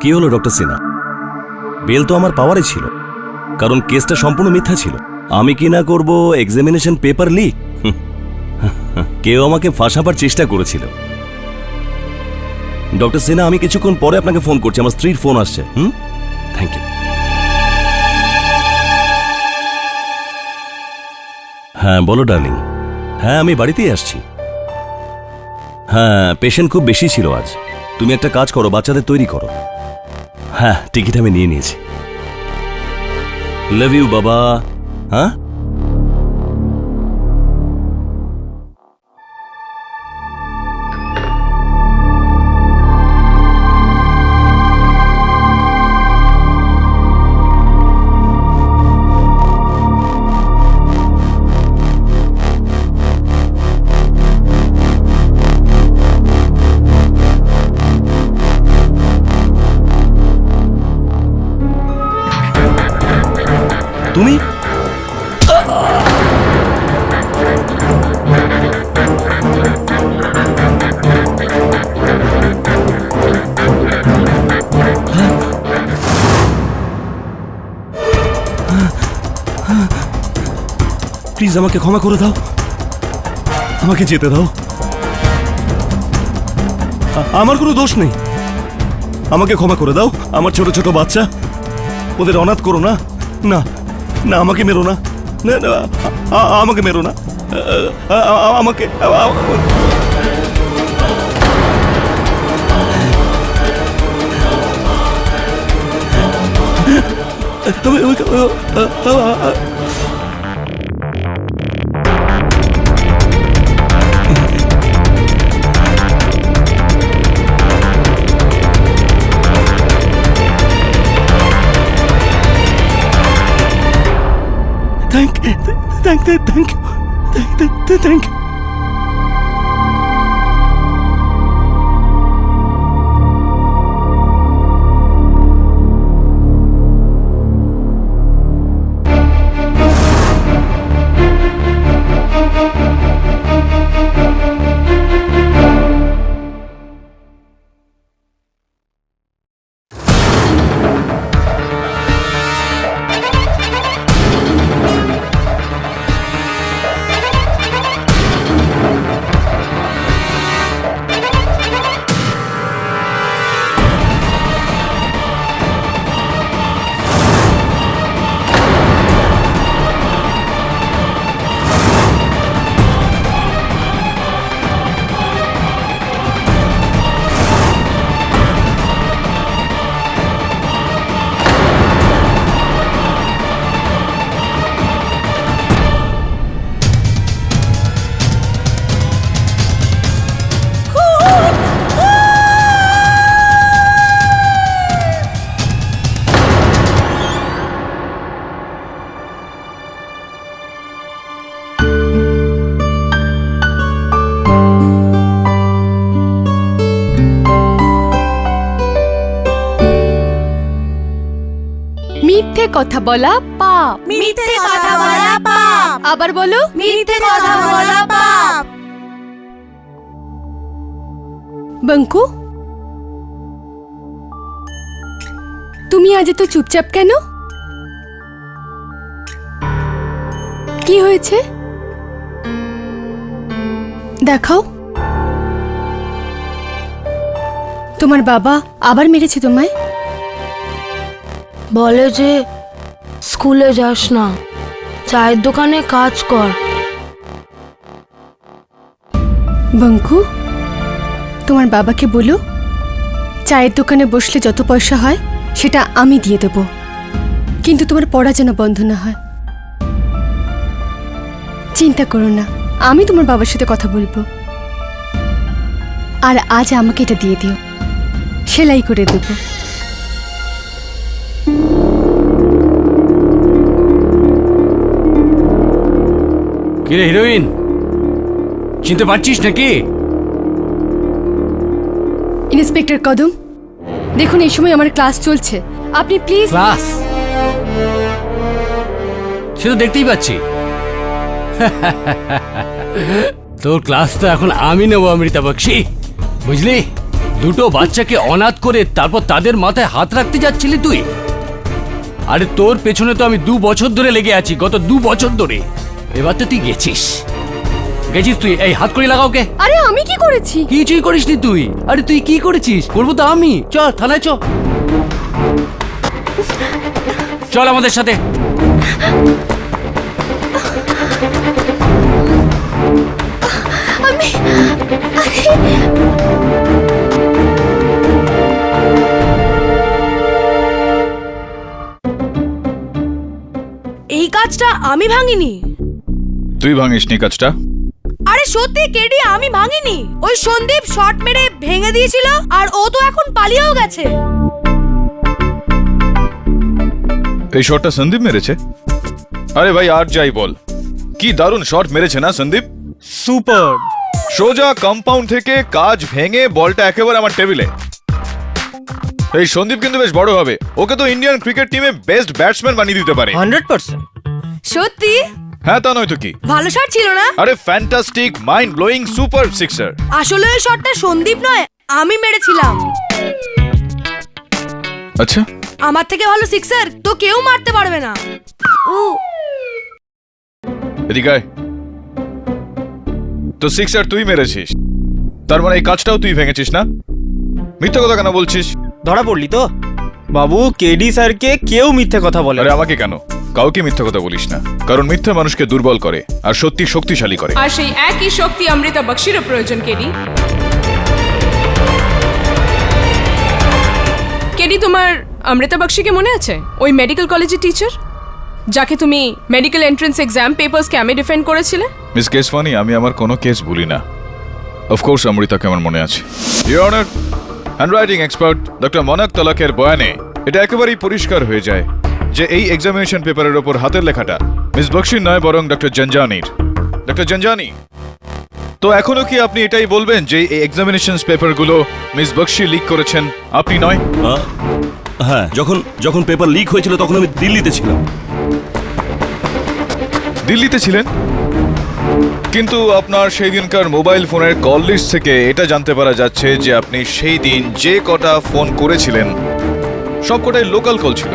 কি হলো doctor Sinha? Bell তো আমার পাওয়ারে ছিল, কারণ কেসটা সম্পূর্ণ মিথ্যা ছিল। আমি কি না করব এক্সামিনেশন পেপার লিক? কেউ আমাকে ফাঁসাবার চেষ্টা করেছিল। ডক্টর সিনহা, আমি কিছুক্ষণ পরে আপনাকে ফোন করছি, আমার স্ত্রীর ফোন আসছে। Thank you. হ্যাঁ বলো ডার্লিং। হ্যাঁ আমি বাড়িতেই আসছি। হ্যাঁ পেশেন্ট খুব বেশি ছিল আজ। তুমি একটা কাজ করো, বাচ্চাদের তৈরি করো। হ্যাঁ টিকিট আমি নিয়ে নিয়েছি। লাভ ইউ বাবা। হ্যাঁ তুমি প্লিজ আমাকে ক্ষমা করে দাও, আমাকে যেতে দাও। আমার কোনো দোষ নেই, আমাকে ক্ষমা করে দাও। আমার ছোট ছোট বাচ্চা, ওদের অনাথ করো না। না না আমাকে মেরো না, না না আমাকে মেরো না, আমাকে Thank you. মিথ্যে কথা বলা পাপ। মিথ্যে কথা বলা পাপ। আবার বলো, মিথ্যে কথা বলা পাপ। বঙ্কু, তুমি আজ তো চুপচাপ কেন? কি হয়েছে দেখাও। তোমার বাবা আবার মেরেছে তোমায়? বলে যে স্কুলে যাস না, চায়ের দোকানে কাজ কর। বঙ্কু, তোমার বাবাকে বলো চায়ের দোকানে বসলে যত পয়সা হয় সেটা আমি দিয়ে দেব, কিন্তু তোমার পড়া যেন বন্ধ না হয়। চিন্তা করো না, আমি তোমার বাবার সাথে কথা বলবো। আর আজ আমাকে এটা দিয়ে দিও, সেলাই করে দেবো। কিরে হিরোইন, চিনতে পারছিস নাকি? ইন্সপেক্টর কদম, দেখুন এই সময় আমার ক্লাস চলছে, আপনি প্লিজ। ক্লাস? সে তো দেখতেই পাচ্ছি। তোর ক্লাস তো এখন আমি নেবো, অমৃতা বক্সি, বুঝলি? দুটো বাচ্চাকে অনাথ করে তারপর তাদের মাথায় হাত রাখতে যাচ্ছিলি তুই? আরে তোর পেছনে তো আমি 2 বছর ধরে লেগে আছি, গত 2 বছর ধরে। এবার তো তুই গেছিস তুই। এই হাত করে লাগাও কে? আরে আমি কি করেছি? কিছুই করিসনি তুই। আরে তুই কি করেছিস? করবো তো আমি। চল থানায় চল, চল আমাদের সাথে। এই কাজটা আমি ভাঙিনি। তুই ভাঙিসনি কাজটা? আরে সত্যি কেডি, আমি ভাঙিনি। ওই সন্দীপ শট মেরে ভেঙে দিয়েছিল, আর ও তো এখন পালিয়েও গেছে। এই শটটা সন্দীপ মেরেছে? আরে ভাই আর যাই বল, কি দারুণ শট মেরেছে না সন্দীপ? সুপার। সোজা কম্পাউন্ড থেকে কাজ ভেঙে বলটা একেবারে আমার টেবিলে। এই সন্দীপ কিন্তু বেশ বড় হবে, ওকে তো ইন্ডিয়ান ক্রিকেট টিমে বেস্ট ব্যাটসম্যান বানিয়ে দিতে পারে। 100%। সত্যি? হ্যাঁ, তা নয় তো কি। ভালো শট ছিল না? আরে ফ্যান্টাস্টিক, মাইন্ড ব্লোয়িং, সুপার সিক্সার। আসলে ওই শটটা সন্দীপ নয়, আমি মেরেছিলাম। আচ্ছা, আমার থেকে ভালো সিক্সার তো কেউ মারতে পারবে না। এদিকে আয়। তো সিক্সার তুই মেরেছিস, তার মানে এই কাজটাও তুই ভেঙেছিস না? মিথ্যা কথা কেন বলছিস? ধরা পড়লি তো? বাবু, কেডি স্যারকে কেউ মিথ্যে কথা বলে আরে না। আমাকে কেন? কাউকে মিথ্যা কথা বলিস না, কারণ মিথ্যা মানুষকে দুর্বল করে আর সত্যি শক্তিশালী করে। আর সেই একই শক্তি অমৃতা বক্সিরও প্রয়োজন। কেডি, তোমার অমৃতা বক্সিকে মনে আছে? ওই মেডিকেল কলেজের টিচার যাকে তুমি মেডিকেল এন্ট্রান্স এক্সাম পেপার স্ক্যামে ডিফেন্ড করেছিলে। মিস কেসওয়ানি, আমি আমার কোনো কেস ভুলি না। অফকোর্স অমৃতাকে আমার মনে আছে। Your honour, handwriting expert doctor Monak Talak বয়ানে এটা একেবারেই পরিষ্কার হয়ে যায় যে এই এক্সামিনেশন পেপারের ওপর হাতের লেখাটা মিস বক্সির নয়, বরং ডক্টর জঞ্জানির। ডক্টর জঞ্জানি, তো এখনো কি আপনি এটাই বলবেন যে এই এক্সামিনেশন পেপারগুলো মিস বক্সি লিক করেছেন, আপনি নয়? হ্যাঁ, যখন পেপার লিক হয়েছিল তখন আমি দিল্লিতে ছিলাম। দিল্লিতে ছিলেন? কিন্তু আপনার সেই দিনকার মোবাইল ফোনের কল লিস্ট থেকে এটা জানতে পারা যাচ্ছে যে আপনি সেই দিন যে কটা ফোন করেছিলেন সব কটাই লোকাল কল ছিল।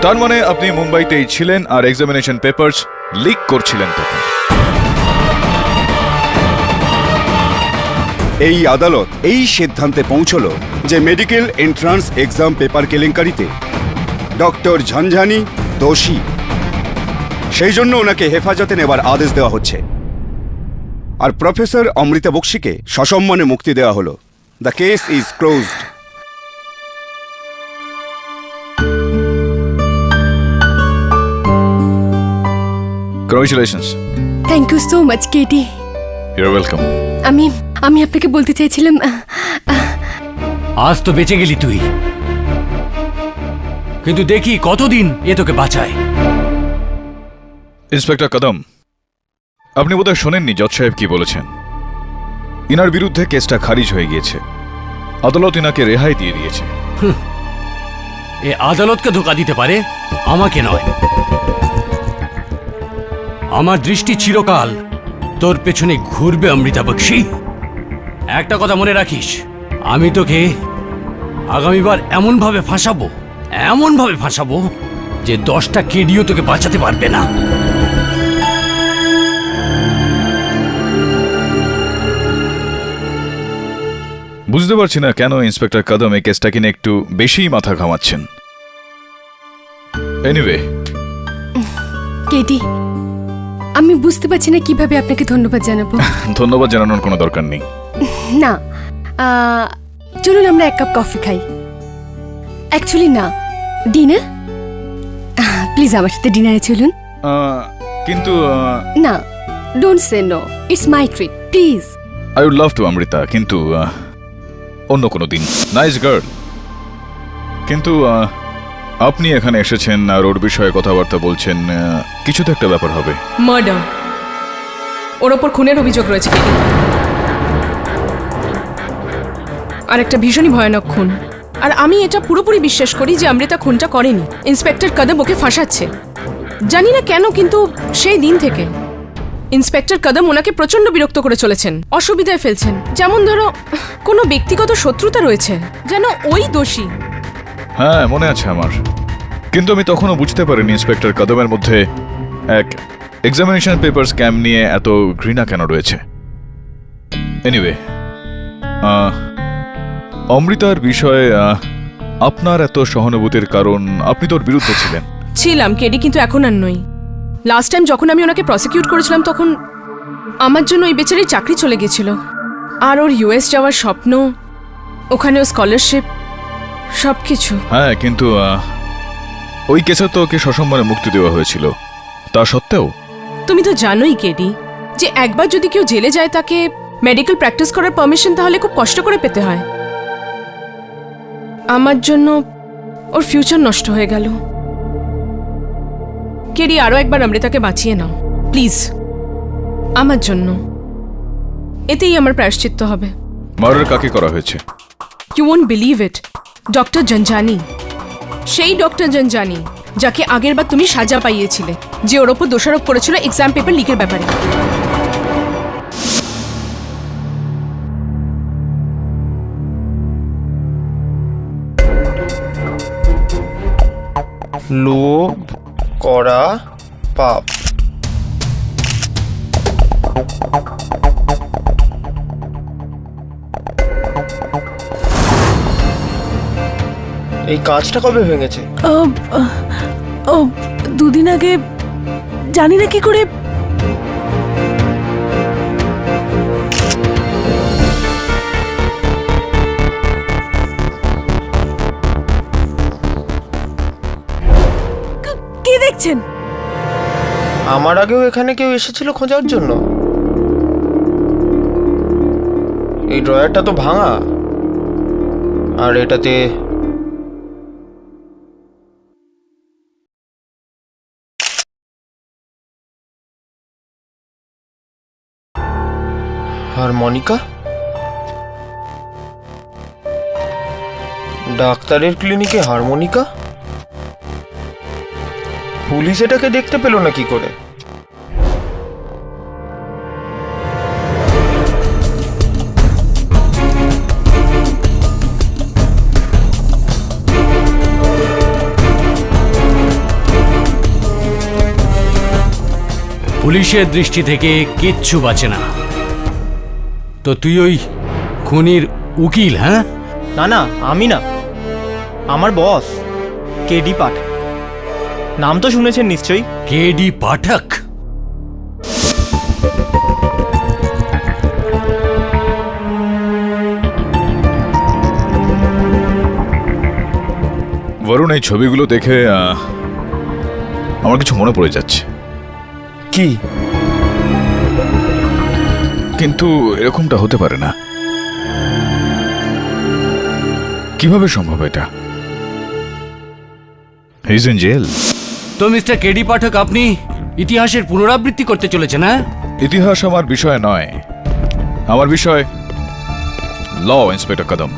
তার মানে আপনি মুম্বাইতেই ছিলেন আর এক্সামিনেশন পেপারস লিক করছিলেন তখন। এই আদালত এই সিদ্ধান্তে পৌঁছল যে মেডিকেল এন্ট্রান্স এক্সাম পেপার কেলেঙ্কারিতে ডক্টর ঝঞ্ঝানি দোষী। সেই জন্য ওনাকে হেফাজতে নেবার আদেশ দেওয়া হচ্ছে, আর প্রফেসর অমৃতা বক্সিকে সসম্মানে মুক্তি দেওয়া হলো। The case is closed. Congratulations. Thank you so much KD. You are welcome. আমি আপনাকে বলতে চাইছিলাম, আজ তো বেঁচে গেলি তুই, কিন্তু দেখি কতদিন এ তোকে বাঁচায়। ইন্সপেক্টর কদম, আপনি বোধহয় শোনেননি জজ সাহেব কি বলেছেন। ইনার বিরুদ্ধে কেসটা খারিজ হয়ে গিয়েছে, আদালত ইনাকে রেহাই দিয়ে দিয়েছে। এ আদালতকে ধোকা দিতে পারে, আমাকে নয়। আমার দৃষ্টি চিরকাল তোর পেছনে ঘুরবে অমৃতা বক্সি। একটা কথা মনে রাখিস, আমি তোকে আগামীবার এমনভাবে ফাঁসাবো যে 10টা কেডিও তোকে বাঁচাতে পারবে না। বুঝতে পারছি না কেন ইন্সপেক্টর কদম এই কেসটাকে নিয়ে একটু বেশিই মাথা ঘামাচ্ছেন। এনিওয়ে, কেডি, আমি বুঝতে পারছি না কিভাবে আপনাকে ধন্যবাদ জানাবো। ধন্যবাদ জানানোর কোনো দরকার নেই। না, চলুন আমরা 1 কাপ কফি খাই। অ্যাকচুয়ালি না, ডিনার। প্লিজ আমার সাথে ডিনারে চলুন। কিন্তু না, don't say no, it's my treat, please. I would love to Amrita, কিন্তু অন্য কোনো দিন। নাইস গার্ল, কিন্তু আপনি এখানে এসেছেন আর ওর বিষয়ে কথাবার্তা বলছেন, কিছু তো একটা ব্যাপার হবে। মার্ডার, ওর ওপর খুনের অভিযোগ রয়েছে কেডি, আর একটা ভীষণই ভয়ানক খুন। আর আমি এটা পুরোপুরি বিশ্বাস করি যে অমৃতা খুনটা করেনি। ইন্সপেক্টর কদম ওকে ফাঁসাচ্ছে, জানি না কেন, কিন্তু সেই দিন থেকে ইন্সপেক্টর কদম ওনাকে প্রচন্ড বিরক্ত করে চলেছেন, অসুবিধায় ফেলছেন। যেমন ধরো কোনো ব্যক্তিগত শত্রুতা রয়েছে, যেন ওই দোষী। হ্যাঁ, মনে আছে আমার। কিন্তু আমি তখনও বুঝতে পারিনি ইন্সপেক্টর কদমের মধ্যে এক এক্সামিনেশন পেপার স্ক্যাম নিয়ে এত ঘৃণা কেন রয়েছে। এনিওয়ে, অমৃতার বিষয়ে আপনার এত সহানুভূতির কারণ আপনি তোর বিরুদ্ধে ছিলেন। ছিলাম কেডি, কিন্তু এখন আর নই। লাস্ট টাইম যখন আমি ওনাকে প্রসিকিউট করেছিলাম তখন আমার জন্য ওই বেচারির চাকরি চলে গেছিল, আর ওর ইউএস যাওয়ার স্বপ্ন, ওখানেও স্কলারশিপ, সব কিছু। হ্যাঁ, কিন্তু ওই কেসে তো ওকে সসম্মানে মুক্তি দেওয়া হয়েছিল। তা সত্ত্বেও তুমি তো জানোই কেডি যে একবার যদি কেউ জেলে যায় তাকে মেডিকেল প্র্যাকটিস করার পারমিশন তাহলে খুব কষ্ট করে পেতে হয়। আমার জন্য ওর ফিউচার নষ্ট হয়ে গেল। কেডি, আরো একবার অমৃতাকে বাঁচিয়ে নাও প্লিজ, আমার জন্য। এতেই আমার প্রায়শ্চিত্ত হবে। মার্ডার কাকে করা হয়েছে? You won't believe it, doctor Jhanjhani. সেই ডক্টর জঞ্জানি যাকে আগের বার তুমি সাজা পাইয়েছিলে, যে ওর ওপর দোষারোপ করেছিল এক্সাম পেপার লিকের ব্যাপারে। লোভ করা পাপ। এই কাঁচটা কবে ভেঙেছে? ও দুদিন আগে, জানি না কি করে। কি দেখছেন? আমার আগেও এখানে কেউ এসেছিল খোঁজার জন্য। এই ড্রয়ারটা তো ভাঙা, আর এটাতে হারমোনিকা। ডাক্তারের ক্লিনিকে হারমোনিকা? পুলিশ এটাকে দেখতে পেল না কি করে? পুলিশের দৃষ্টি থেকে কিচ্ছু বাঁচে না। তো তুই ওই খুনির উকিল? হ্যাঁ, না না, আমি না, আমার বস কেডি পাঠক। নাম তো শুনেছেন নিশ্চয়ই। কেডি পাঠক? বরুণ, এই ছবিগুলো দেখে আমার কিছু মনে পড়ে যাচ্ছে। কি? কিন্তু এরকমটা হতে পারে না। কিভাবে সম্ভব এটা? He is in jail. তো মিস্টার কেডি পাঠক, আপনি ইতিহাসের পুনরাবৃত্তি করতে চলেছেন? হ্যাঁ, ইতিহাস আমার বিষয় নয়, আমার বিষয় ল, ইন্সপেক্টর কদম।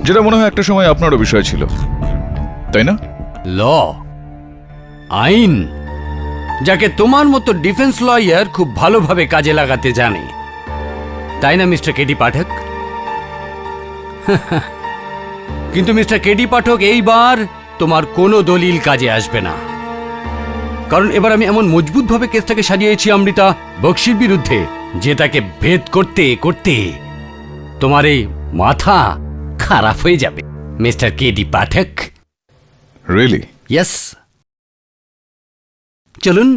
যেটা মনে হয় একটা সময় আপনারও বিষয় ছিল, তাই না? ল, আইন, যাকে তোমার মতো ডিফেন্স লয়ার খুব ভালোভাবে কাজে লাগাতে জানে, তাই না মিস্টার কেডি পাঠক? কিন্তু মিস্টার কেডি পাঠক, এইবার তোমার কোনো দলিল কাজে আসবে না, কারণ এবার আমি এমন মজবুতভাবে কেসটাকে সাজিয়েছি অমৃতা বক্সির বিরুদ্ধে যে তাকে ভেদ করতে করতে তোমার এই মাথা খারাপ হয়ে যাবে মিস্টার কেডি পাঠক। রিয়েলি? ইয়েস, চলুন।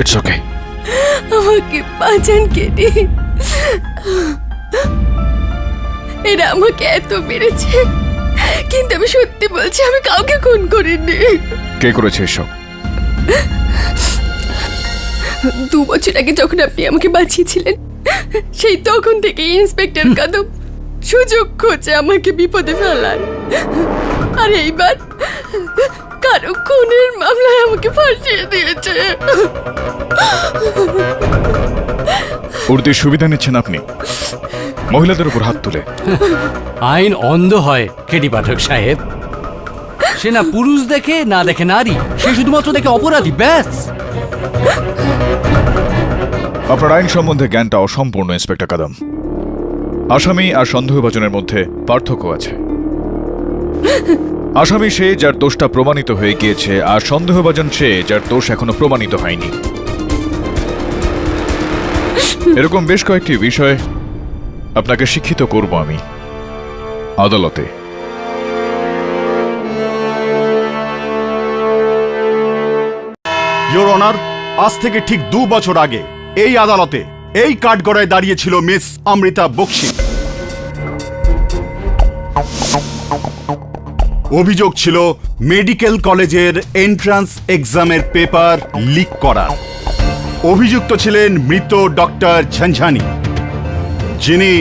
It's okay. আমাকে বাঁচান কেডি, এরা আমাকে এত মেরেছে, কিন্তু আমি সত্যি বলছি আমি কাউকে খুন করিনি। কে করেছে এসব? 2 বছর আগে যখন আপনি আমাকে বাঁচিয়েছিলেন, সেই তখন থেকে ইন্সপেক্টর কদম সুযোগ খোঁজে আমাকে বিপদে ফেলার, আর এইবার কারো খুনের মামলায় আমাকে ফাঁসিয়ে দিয়েছে। উর্দির সুবিধা নিচ্ছেন আপনি মহিলাদের উপর হাত তুলে। আইন অন্ধ হয় কেডি পাঠক সাহেব। সে না পুরুষ দেখে না দেখে নারী, সে শুধুমাত্র দেখে অপরাধী, ব্যাস। আপনার আইন সম্বন্ধে জ্ঞানটা অসম্পূর্ণ ইন্সপেক্টর কাদম। আসামি আর সন্দেহভাজনের মধ্যে পার্থক্য আছে। আসামি সে যার দোষটা প্রমাণিত হয়ে গিয়েছে, আর সন্দেহভাজন সে যার দোষ এখনো প্রমাণিত হয়নি। এরকম বেশ কয়েকটি বিষয় আপনাকে শিক্ষিত করব আমি আদালতে। ইয়োর অনার, আজ থেকে ঠিক 2 বছর আগে এই আদালতে এই কাঠগড়ায় দাঁড়িয়েছিল মিস অমৃতা বক্সি। অভিযোগ ছিল মেডিকেল কলেজের এন্ট্রান্স এক্সামের পেপার লিক করা। অভিযুক্ত ছিলেন মৃত ডক্টর ঝঞ্ঝানি, যিনি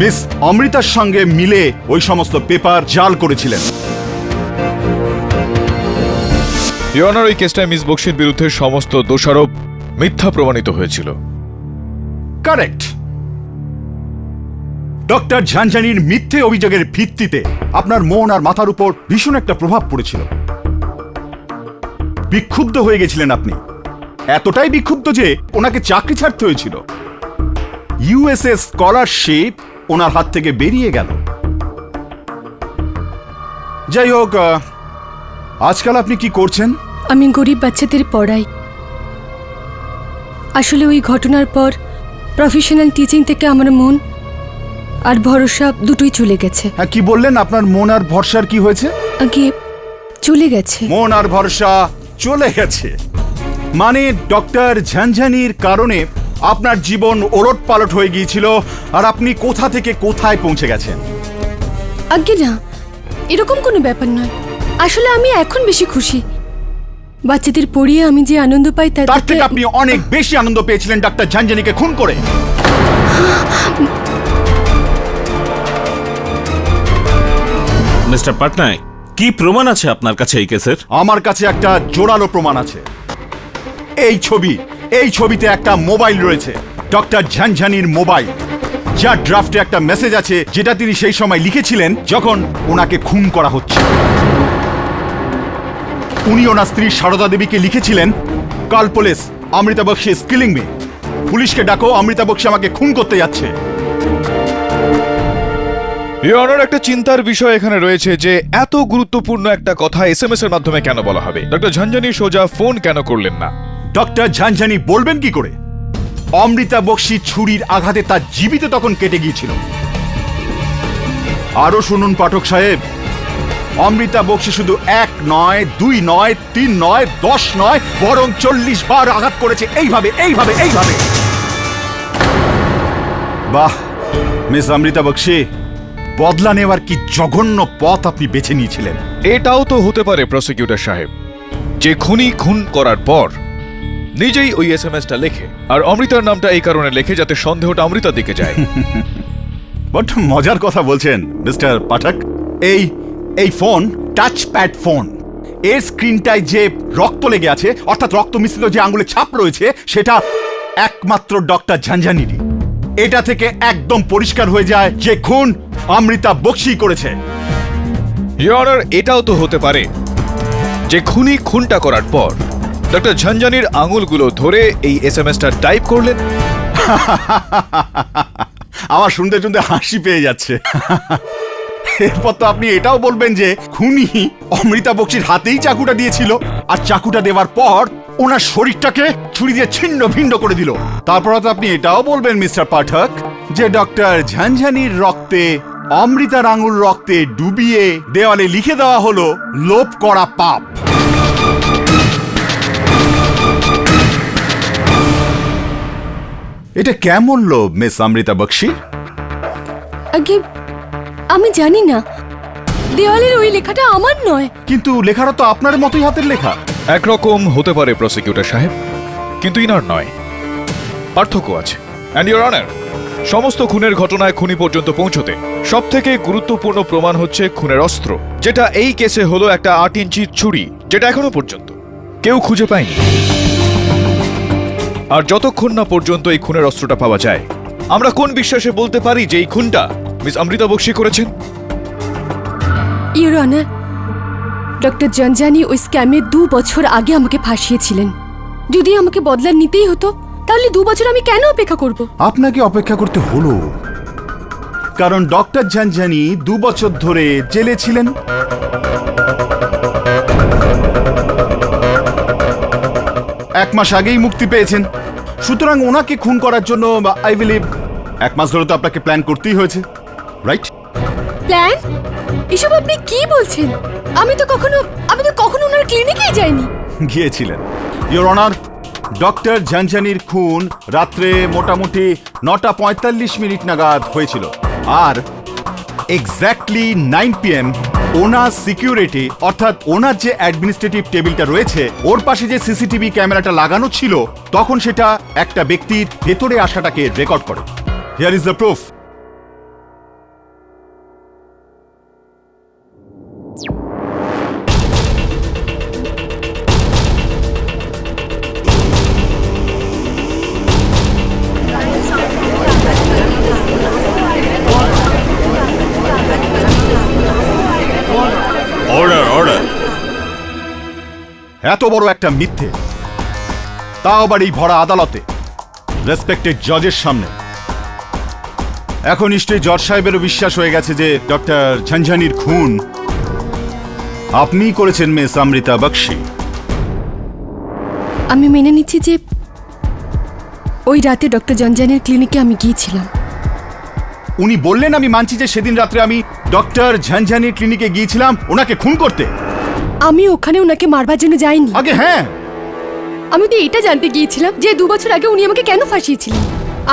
মিস অমৃতার সঙ্গে মিলে ওই সমস্ত পেপার জাল করেছিলেন। ইওর অনার, এই কেসটায় মিস বক্সির বিরুদ্ধে সমস্ত দোষারোপ মিথ্যা প্রমাণিত হয়েছিল। কারেক্ট। ডক্টর ঝানঝানির মিথ্যে অভিযোগের ভিত্তিতে আপনার মন আর মাথার উপর ভীষণ একটা প্রভাব পড়েছিল। বিক্ষুব্ধ হয়ে গেছিলেন আপনি, এতটাই বিক্ষুব্ধ যে ওনাকে চাকরি ছাড়তে হয়েছিল। ইউএসএ স্কলারশিপ ওনার হাত থেকে বেরিয়ে গেল। যাই হোক, আজকাল আপনি কি করছেন? আমি গরিব বাচ্চাদের পড়াই। আসলে ওই ঘটনার পর প্রফেশনাল টিচিং থেকে আমার মন আর ভরসা দুটোই চলে গেছে। হ্যাঁ, কি বললেন? আপনার মন আর ভরসার কি হয়েছে? আগে চলে গেছে। মন আর ভরসা চলে গেছে মানে ডক্টর ঝানঝানির কারণে আপনার জীবন ওলট পালট হয়ে গিয়েছিল, আর আপনি কোথা থেকে কোথায় পৌঁছে গেছেন। আগে না, এরকম কোনো ব্যাপার নয়। আসলে আমি এখন বেশি খুশি। বাচ্চাদের পড়িয়ে আমি যে আনন্দ পাই তার থেকে আপনি অনেক বেশি আনন্দ পেয়েছিলেন ডক্টর ঝানঝানিকে খুন করে। মিস্টার পাটনায়ক, কি প্রমাণ আছে আপনার কাছে এই কেসের? আমার কাছে একটা জোরালো প্রমাণ আছে। এই ছবিতে একটা মোবাইল রয়েছে, ডক্টর ঝানঝানির মোবাইল, যার ড্রাফটে একটা মেসেজ আছে যেটা তিনি সেই সময় লিখেছিলেন যখন ওনাকে খুন করা হচ্ছে। উনি ওনার স্ত্রী সারদা দেবীকে লিখেছিলেন, call police, Amrita Bakshi is killing me. পুলিশকে ডাকো, অমৃতা বক্সি আমাকে খুন করতে যাচ্ছে। ইওর অনার, একটা চিন্তার বিষয় এখানে রয়েছে যে এত গুরুত্বপূর্ণ একটা কথা এসএমএস এর মাধ্যমে কেন বলা হবে? ডক্টর ঝানঝানি সোজা ফোন কেন করলেন না? ডক্টর ঝানঝানি বলবেন কি করে? অমৃতা বক্সি ছুরির আঘাতে তার জীবিত তখন কেটে গিয়েছিল। আরো শুনুন পাঠক সাহেব, অমৃতা বক্সি শুধু 1 নয়, 2 নয়, 3 নয়, 10 নয়, বরং 40 বার আঘাত করেছে এইভাবে। বাহ মিস অমৃতা বক্সি, বদলা নেওয়ার কি জঘন্য পথ আপনি বেছে নিয়েছিলেন। এটাও তো হতে পারে প্রসিকিউটর সাহেব, যে খুনি খুন করার পর নিজেই ওই এসএমএসটা লেখে, আর অমৃতার নামটা এই কারণে লেখে যাতে সন্দেহটা অমৃতার দিকে যায়। বট মজার কথা বলছেন মিস্টার পাঠক। এই ফোন টাচ প্যাড ফোন, এর স্ক্রিনটায় যে রক্ত লেগে আছে, অর্থাৎ রক্ত মিশ্রিত যে আঙ্গুলের ছাপ রয়েছে, সেটা একমাত্র ডক্টর ঝানঝানিরই। এটা থেকে একদম পরিষ্কার হয়ে যায় যে খুন অমৃতা বক্সি করেছে। ইওর অনার, এটাও তো হতে পারে যে খুনি খুনটা করার পর ডক্টর ঝানঝানির আঙুলগুলো ধরে এই এসএমএসটা টাইপ করলেন। আমার শুনতে শুনতে হাসি পেয়ে যাচ্ছে। এরপর তো আপনি এটাও বলবেন যে খুনি অমৃতা বক্সির হাতেই চাকুটা দিয়েছিল, আর চাকুটা দেওয়ার পর ওনার শরীরটাকে ছুরি দিয়ে ছিন্ন ভিন্ন করে দিল। তারপর তো আপনি এটাও বলবেন মিস্টার পাঠক যে ডক্টর ঝানঝানির রক্তে অমৃতার আঙুল রক্তে ডুবিয়ে দেওয়ালে লিখে দেওয়া হলো লোভ করা পাপ। এটা কেমন লোভ মিস অমৃতা বক্সি? আগে আমি জানি না, দেওয়ালের ওই লেখাটা আমার নয়। কিন্তু লেখাটা তো আপনার মতোই হাতের লেখা। একরকম হতে পারে প্রসিকিউটর সাহেব, কিন্তু ইনার নয়, পার্থক্য আছে। অ্যান্ড ইওর অনার, সমস্ত খুনের ঘটনায় খুনি পর্যন্ত পৌঁছতে সব থেকে গুরুত্বপূর্ণ প্রমাণ হচ্ছে খুনের অস্ত্র, যেটা এই কেসে হলো একটা 8 ইঞ্চির ছুরি, যেটা এখনো পর্যন্ত কেউ খুঁজে পায়নি। আর যতক্ষণ না পর্যন্ত এই খুনের অস্ত্রটা পাওয়া যায়, আমরা কোন বিশ্বাসে বলতে পারি যে এই খুনটা মিস অমৃতা বক্সি করেছেন? ইওর অনার, ডক্টর জঞ্জানি ওই স্ক্যামে 2 বছর আগে আমাকে ফাঁসিয়েছিলেন। যদি আমাকে বদলা নিতেই হতো, তাহলে 2 বছর আমি কেন অপেক্ষা করব? আপনাকে অপেক্ষা করতে হলো কারণ ডক্টর ঝানঝানি 2 বছর ধরে জেলে ছিলেন। এক মাস আগেই মুক্তি পেয়েছেন, সুতরাং ওনাকে খুন করার জন্য আই বিলিভ 1 মাস ধরে তো আপনাকে প্ল্যান করতেই হয়েছে, রাইট? প্ল্যান? এসব আপনি কি বলছেন? আমি তো কখনো ওনার ক্লিনিকেই যাইনি। গিয়েছিলেন ইওর অনার। ডক্টর ঝানঝানির খুন রাত্রে মোটামুটি 9:45 নাগাদ হয়েছিল, আর এক্স্যাক্টলি 9 PM ওনার সিকিউরিটি অর্থাৎ ওনার যে অ্যাডমিনিস্ট্রেটিভ টেবিলটা রয়েছে ওর পাশে যে সিসিটিভি ক্যামেরাটা লাগানো ছিল, তখন সেটা একটা ব্যক্তির ভেতরে আসাটাকে রেকর্ড করে। Here is the proof. Order order. এত বড় একটা মিথ্যে, তাও আবার এই ভরা আদালতে, রেসপেক্টেড জজের সামনে। এখন নিশ্চয়ই জজ সাহেবেরও বিশ্বাস হয়ে গেছে যে ডক্টর ঝানঝানির খুন আপনিই করেছেন মিস অমৃতা বক্সি। আমি মেনে নিচ্ছি যে ওই রাতে ডক্টর জঞ্জানির ক্লিনিকে আমি গিয়েছিলাম। উনি বললেন, আমি মানছি যে সেদিন রাত্রে আমি ডক্টর ঝানঝানির ক্লিনিকে গিয়েছিলাম ওনাকে খুন করতে। আমি ওখানে ওনাকে মারবার জন্য যাইনি। আগে হ্যাঁ, আমি তো এটা জানতে গিয়েছিলাম যে 2 বছর আগে উনি আমাকে কেন ফাঁসিয়েছিলেন।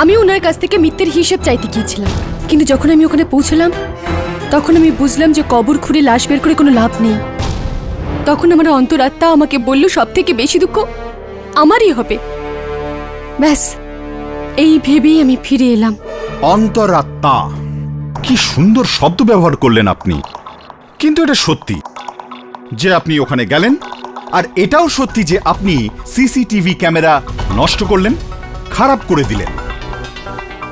আমি ওনার কাছ থেকে মিথ্যের হিসেব চাইতে গিয়েছিলাম, কিন্তু যখন আমি ওখানে পৌঁছলাম তখন আমি বুঝলাম যে কবর খুঁড়ে লাশ বের করে কোনো লাভ নেই। তখন আমার অন্তরাত্মা আমাকে বলল সব থেকে বেশি দুঃখ আমারই হবে। ব্যাস এই ভেবেই আমি ফিরে এলাম। অন্তরাত্মা, কি সুন্দর শব্দ ব্যবহার করলেন আপনি। কিন্তু এটা সত্যি যে আপনি ওখানে গেলেন, আর এটাও সত্যি যে আপনি সিসিটিভি ক্যামেরা নষ্ট করলেন, খারাপ করে দিলেন,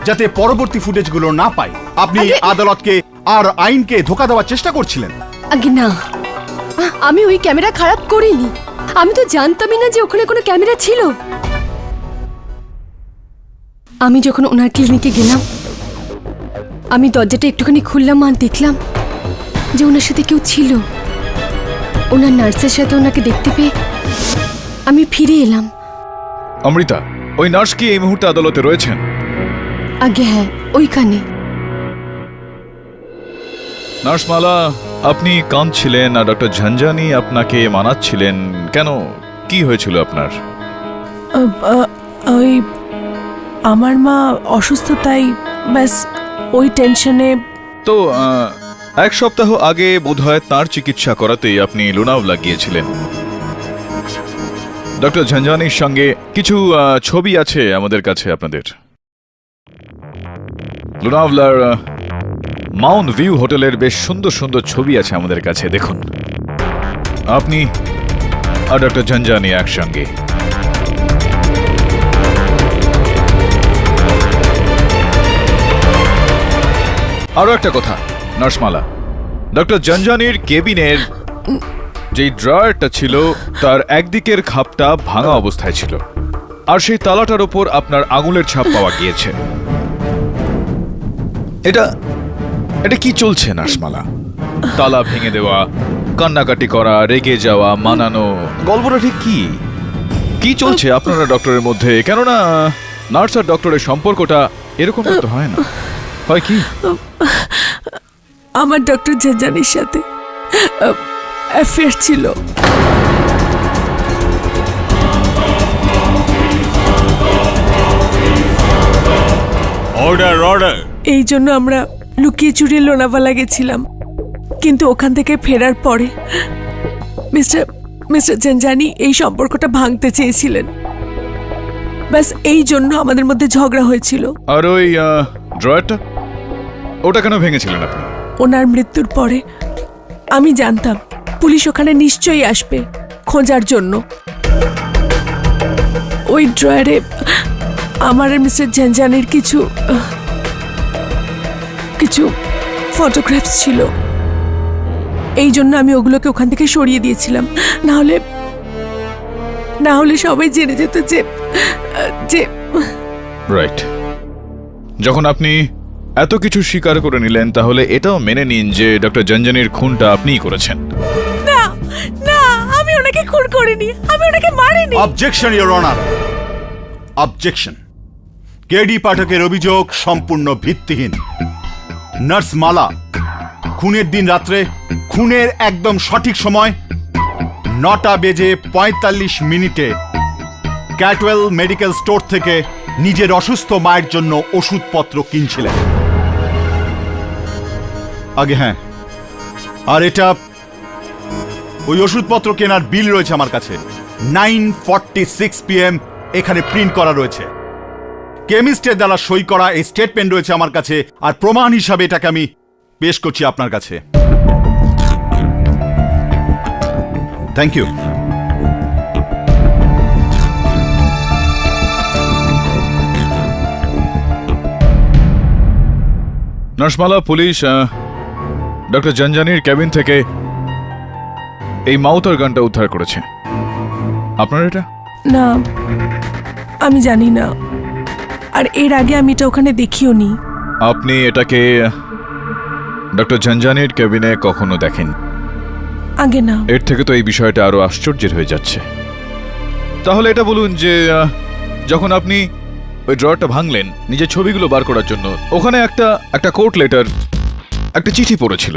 যাতে পরবর্তী ফুটেজগুলো না পায়। আপনি আদালতকে আর আইনকে ধোঁকা দেওয়ার চেষ্টা করছিলেন। আগে না, আমি ওই ক্যামেরা খারাপ করিনি। আমি তো জানতামই না যে ওখানে কোনো ক্যামেরা ছিল। আমি যখন ওনার ক্লিনিকে গেলাম, আমি দরজাটা একটুখানি খুললাম আর দেখলাম যে ওনার সাথে কেউ ছিল। ওনার নার্সের সাথে ওনাকে দেখতে পেয়ে আমি ফিরে এলাম। অমৃতা, ওই নার্স কি এই মুহূর্তে আদালতে রয়েছেন? আগে হ্যাঁ, ওইখানে। নার্স মালা, আপনি কাঁদছিলেন আর ডক্টর ঝানঝানি আপনাকে মানাচ্ছিলেন কেন? কি হয়েছিল আপনার? ওই আমার মা অসুস্থ, তাই ব্যাস ওই টেনশনে। তো 1 সপ্তাহ আগে বোধহয় তার চিকিৎসা করাতেই আপনি লোনাভলা গিয়েছিলেন। ডক্টর ঝানঝানির সঙ্গে কিছু ছবি আছে আমাদের কাছে আপনাদের। লোনাভলার মাউন্ট ভিউ হোটেলের বেশ সুন্দর সুন্দর ছবি আছে আমাদের কাছে, দেখুন। আপনি আর ডক্টর ঝানঝানি একসঙ্গে। আরো একটা কথা নার্সমালা, ডক্টর ঝানঝানির কেবিনের যে ড্রয়ারটা ছিল তার একদিকের খাপটা ভাঙা অবস্থায় ছিল, আর সেই তালাটার উপর আপনার আঙুলের ছাপ পাওয়া গিয়েছে। এটা কি চলছে নার্সমালা? তালা ভেঙে দেওয়া, কান্নাকাটি করা, রেগে যাওয়া, মানানো, গল্পটা ঠিক কি চলছে আপনারা ডক্টরের মধ্যে? কেননা নার্স আর ডক্টরের সম্পর্কটা এরকম তো হয় না, হয় কি? আমার ডক্টর ঝানঝানির সাথে অ্যাফেয়ার ছিল। Order order. এই জন্য আমরা লুকিয়ে চুরিয়ে লোনাভালা গেছিলাম, কিন্তু ওখান থেকে ফেরার পরে মিস্টার ঝানঝানি এই সম্পর্কটা ভাঙতে চেয়েছিলেন। ব্যাস এই জন্য আমাদের মধ্যে ঝগড়া হয়েছিল। আর ওই ড্রয়ারটা ওটা কেন ভেঙেছিলেন আপনি? ওনার মৃত্যুর পরে আমি জানতাম পুলিশ ওখানে নিশ্চয়ই আসবে খোঁজার জন্য। ওই ড্রয়ারে আমার আর মিস্টার ঝঞ্ঝানির কিছু ফটোগ্রাফস ছিল। এই জন্য আমি ওগুলোকে ওখান থেকে সরিয়ে দিয়েছিলাম। না হলে সবাই জেনে যেত যে রাইট। যখন আপনি এত কিছু স্বীকার করে নিলেন তাহলে এটাও মেনে নিন যে ডক্টর ঝঞ্ঝানির খুনটা আপনিই করেছেন। না না, আমি ওনাকে খুন করিনি, আমি ওনাকে মারিনি। Objection your honour, objection. KD পাঠকের অভিযোগ সম্পূর্ণ ভিত্তিহীন। নার্স মালা খুনের দিন রাত্রে, খুনের একদম সঠিক সময় 9:45 ক্যাটওয়েল মেডিকেল স্টোর থেকে নিজের অসুস্থ মায়ের জন্য ওষুধপত্র কিনছিলেন। আগে হ্যাঁ, আর এটা ওই ওষুধপত্র কেনার বিল রয়েছে আমার কাছে। 9:46 PM এখানে প্রিন্ট করা রয়েছে। কেমিস্টের দ্বারা সই করা এই স্টেটমেন্ট রয়েছে আমার কাছে, আর প্রমাণ হিসাবে এটাকে আমি পেশ করছি আপনার কাছে। Thank you. নার্সমালা, পুলিশ ডক্টর ঝঞ্ঝানির ক্যাবিন থেকে এই মাউথার গানটা উদ্ধার করেছে। আপনার এটা? না, আমি জানি না, আর এর আগে আমি এটা ওখানে দেখিও নি। আপনি এটাকে ডক্টর ঝঞ্ঝানির ক্যাবিনে কখনো দেখেন? আগে না। এর থেকে তো এই বিষয়টা আরো আশ্চর্যের হয়ে যাচ্ছে। তাহলে এটা বলুন যে যখন আপনি ওই ড্রয়ারটা ভাঙলেন নিজের ছবিগুলো বার করার জন্য, ওখানে একটা কোর্ট লেটার, একটা চিঠি পড়েছিল।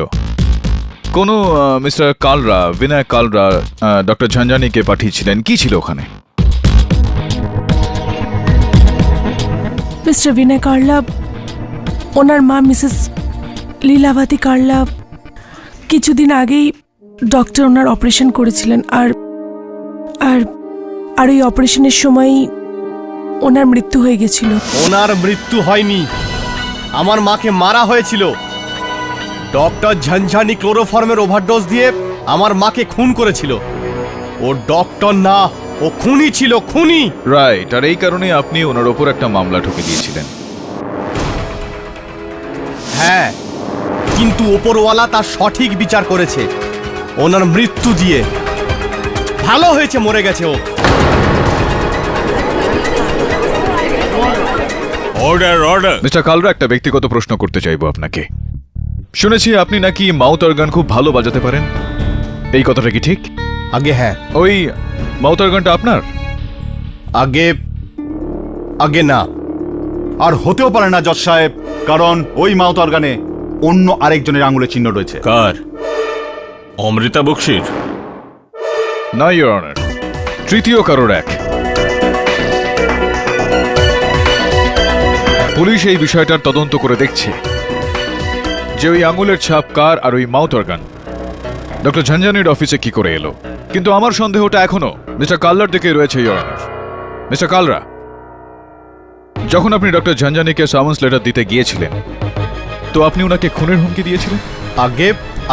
কোনো মিস্টার কালরা, বিনয় কালরা ডক্টর ঝঞ্ঝানিকে পাঠিয়েছিলেন। কি ছিল ওখানে? মিস্টার বিনয় কারলা, ওনার মা মিসেস লীলাবতী কারলা কিছুদিন আগেই ডক্টর ওনার অপারেশন করেছিলেন, আর আর আর ওই অপারেশনের সময় ওনার মৃত্যু হয়ে গেছিল। ওনার মৃত্যু হয়নি, আমার মাকে মারা হয়েছিল। ডক্টর ঝঞ্ঝানি ক্লোরোফর্মের ওভারডোজ দিয়ে আমার মাকে খুন করেছিল। ও ডক্টর না, ও খুনি ছিল, খুনি। রাইট, আর এই কারণে আপনি ওনার ওপর একটা মামলা ঠুকে দিয়েছিলেন। হ্যাঁ, কিন্তু ওপরওয়ালা তার সঠিক বিচার করেছে ওনার মৃত্যু দিয়ে। ভালো হয়েছে মরে গেছে ও। Order, order. মিস্টার কালরা, একটা ব্যক্তিগত প্রশ্ন করতে চাইবো আপনাকে। শুনেছি আপনি নাকি মাউথ অর্গান খুব ভালো বাজাতে পারেন, এই কথাটা কি ঠিক? আগে হ্যাঁ। ওই মাউথ অর্গানটা আপনার? আগে না। আর হতেও পারে না জজ সাহেব, কারণ ওই মাউথ অর্গানে অন্য আরেকজনের আঙুলের চিহ্ন রয়েছে। কার? অমৃতা বক্সির? না ইওর অনার, তৃতীয় কারোর এক। পুলিশ এই বিষয়টার তদন্ত করে দেখছে যে ওই আঙুলের ছাপ কার আর ওই মাউথ অর্গান ডক্টর ঝঞ্ঝানির অফিসে কি করে এলো। কিন্তু আমার সন্দেহটা এখনো মিস্টার কালরার দিকে রয়েছে ইওর অনার। মিস্টার কালরা, যখন আপনি ডক্টর ঝঞ্ঝানিকে সামন্স লেটার দিতে গিয়েছিলেন তো আপনি ওনাকে খুনের হুমকি দিয়েছিলেন?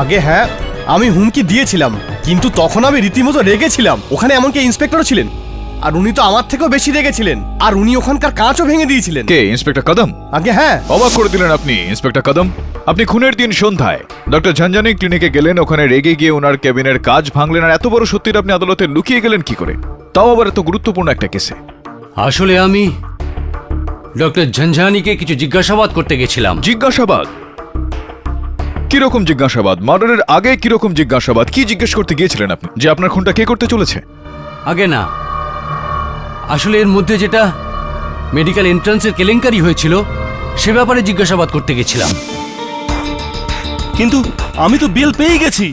আগে হ্যাঁ, আমি হুমকি দিয়েছিলাম, কিন্তু তখন আমি রীতিমতো রেগেছিলাম। ওখানে এমনকি ইন্সপেক্টরও ছিলেন, আর উনি তো আমার থেকেও বেশি রেগেছিলেন, আর উনি ওখানকার কাঁচও ভেঙে দিয়েছিলেন। কে, ইন্সপেক্টর কদম? আগে হ্যাঁ। অবাক করে দিলেন আপনি ইন্সপেক্টর কদম। আপনি খুনের দিন সন্ধ্যায় ডক্টর ঝঞ্ঝানি ক্লিনিকে গেলেন, ওখানে রেগে গিয়ে ওনার ক্যাবিনের কাজ ভাঙলেন, আর এত বড় সত্যিটা আপনি আদালতে লুকিয়ে গেলেন কি করে, তাও আবার এত গুরুত্বপূর্ণ একটা কেসে? আসলে আমি ডক্টর ঝঞ্ঝানিকে কিছু জিজ্ঞাসাবাদ করতে গেছিলাম। জিজ্ঞাসাবাদ? কিরকম জিজ্ঞাসাবাদ? মার্ডারের আগে কিরকম জিজ্ঞাসাবাদ? কি জিজ্ঞেস করতে গিয়েছিলেন আপনি, যে আপনার খুনটা কে করতে চলেছে? আগে না, আসলে এর মধ্যে যেটা মেডিকেল এন্ট্রান্সের কেলেঙ্কারি হয়েছিল সে ব্যাপারে জিজ্ঞাসাবাদ করতে গেছিলাম। কিন্তু আমি তো বিল পেয়ে গেছি,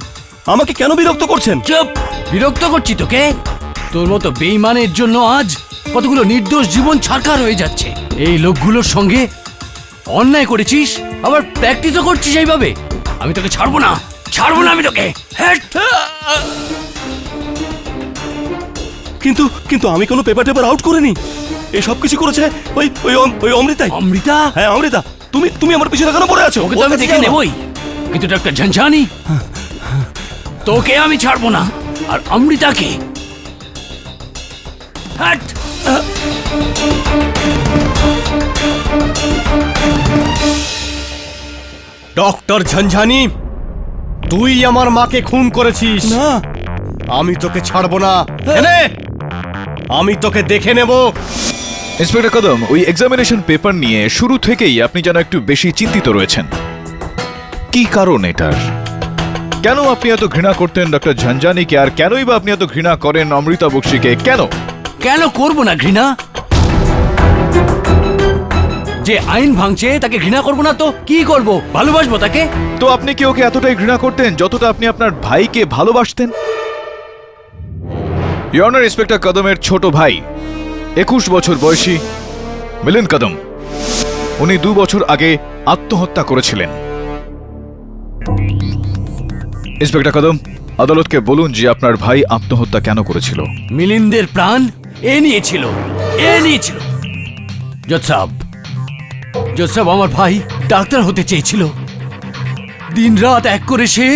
আমাকে কেন বিরক্ত করছেন? চুপ! বিরক্ত করছি তোকে? তোর মতো বেঈমানের জন্য আজ কতগুলো নির্দোষ জীবন ছারখার হয়ে যাচ্ছে। এই লোকগুলোর সঙ্গে অন্যায় করেছিস, আবার প্র্যাকটিসও করছিস এইভাবে। আমি তোকে ছাড়বো না, ছাড়বো না আমি তোকে। কিন্তু আমি কোনো পেপার টেপার আউট করিনি। এই সব কিছু করেছে ওই অমৃতাই। অমৃতা? হ্যাঁ, অমৃতা। তুমি আমার পিছনে কেন পড়ে আছো? ওকে তো আমি দেখে নেবই, কিন্তু ডক্টর ঝঞ্ঝানি তোকে আমি ছাড়বো না, আর অমৃতাকে। হাট! ডক্টর ঝঞ্ঝানি, তুই আমার মাকে খুন করেছিস। না, আমি তোকে ছাড়বো না। এনে, আমি তোকে দেখে নেব। ইন্সপেক্টর কদম, ওই এক্সামিনেশন পেপার নিয়ে শুরু থেকেই আপনি যেন একটু বেশি চিন্তিত রয়েছেন। কি কারণ এটার? কেন আপনি এত ঘৃণা করতেন ডক্টর ঝঞ্ঝানিকে, আর কেনই বা আপনি এত ঘৃণা করেন অমৃতা বক্সিকে? কেন কেন করবো না ঘৃণা? যে আইন ভাঙছে তাকে ঘৃণা করবো না তো কি করব? ভালোবাসবো তাকে। তো আপনি কি ওকে এতটাই ঘৃণা করতেন যতটা আপনি আপনার ভাইকে ভালোবাসতেন? ইওর অনার, ইন্সপেক্টর কদমের ছোট ভাই 21 বছর বয়সী মিলিন্দ কদম, উনি 2 বছর আগে আত্মহত্যা করেছিলেন। ইন্সপেক্টর কদম, আদালতকে বলুন যে আপনার ভাই আত্মহত্যা কেন করেছিল। মিলিন্দের প্রাণ এ নিয়েছিল। জজ সাহেব, আমার ভাই ডাক্তার হতে চেয়েছিল। দিনরাত এক করে সে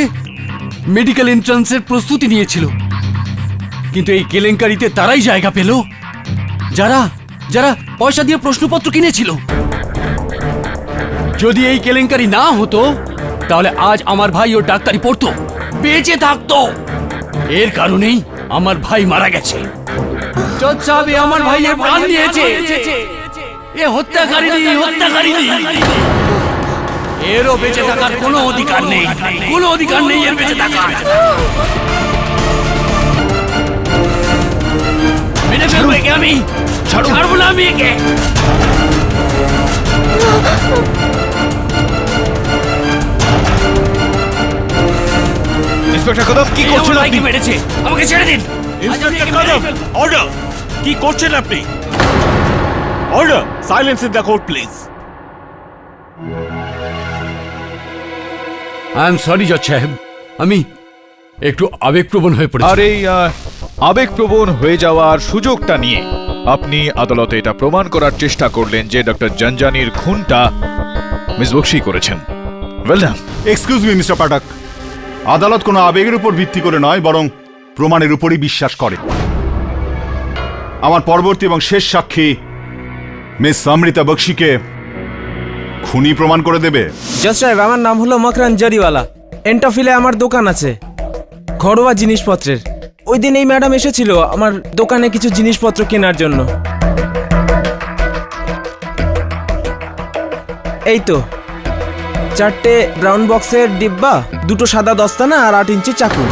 মেডিকেল এন্ট্রান্সের প্রস্তুতি নিয়েছিল, কিন্তু এই কেলেঙ্কারিতে তারাই জায়গা পেল যারা যারা পয়সা দিয়ে প্রশ্নপত্র কিনেছিল। যদি এই কেলেঙ্কারি না হতো তাহলে আজ আমার ভাই ও ডাক্তারি পড়তো, বেঁচে থাকতো। এর কারণেই আমার ভাই মারা গেছে। জজ সাহেব, আমার ভাইয়ের প্রাণ নিয়েছে। এ হত্যাকারিনী। এরও বেঁচে থাকার কোনো অধিকার নেই, এর বেঁচে থাকার। মেরে ফেলবো একে আমি, ছাড়বো না আমি একে। ইন্সপেক্টর কদম, কি করছেন আপনি? মেরেছে, আমাকে ছেড়ে দিন। ইন্সপেক্টর কদম, অর্ডার! কি করছেন আপনি? Order! Silence in the court please. I am sorry জজ সাহেব, আমি একটু আবেগপ্রবণ হয়ে পড়েছি। আর এই আবেগপ্রবণ হয়ে যাওয়ার সুযোগটা নিয়ে আপনি আদালতে এটা প্রমাণ করার চেষ্টা করলেন যে ডক্টর ঝঞ্ঝানির খুনটা মিস বক্সি করেছেন। Well done. Excuse me mister Pathak, আদালত কোনো আবেগের উপর ভিত্তি করে নয়, বরং প্রমাণের উপরই বিশ্বাস করে। আমার পরবর্তী এবং শেষ সাক্ষী মিস অমৃতা বক্সিকে খুনি প্রমাণ করে দেবে। জজ সাহেব, আমার নাম হলো মকরান জরিওয়ালা। এন্টফিলে আমার দোকান আছে ঘরোয়া জিনিসপত্রের। ওই দিন এই ম্যাডাম এসেছিল আমার দোকানে কিছু জিনিসপত্র কেনার জন্য। এই তো 4টে ব্রাউন বক্সের ডিব্বা, 2টো সাদা দস্তানা আর 8 ইঞ্চি চাকু।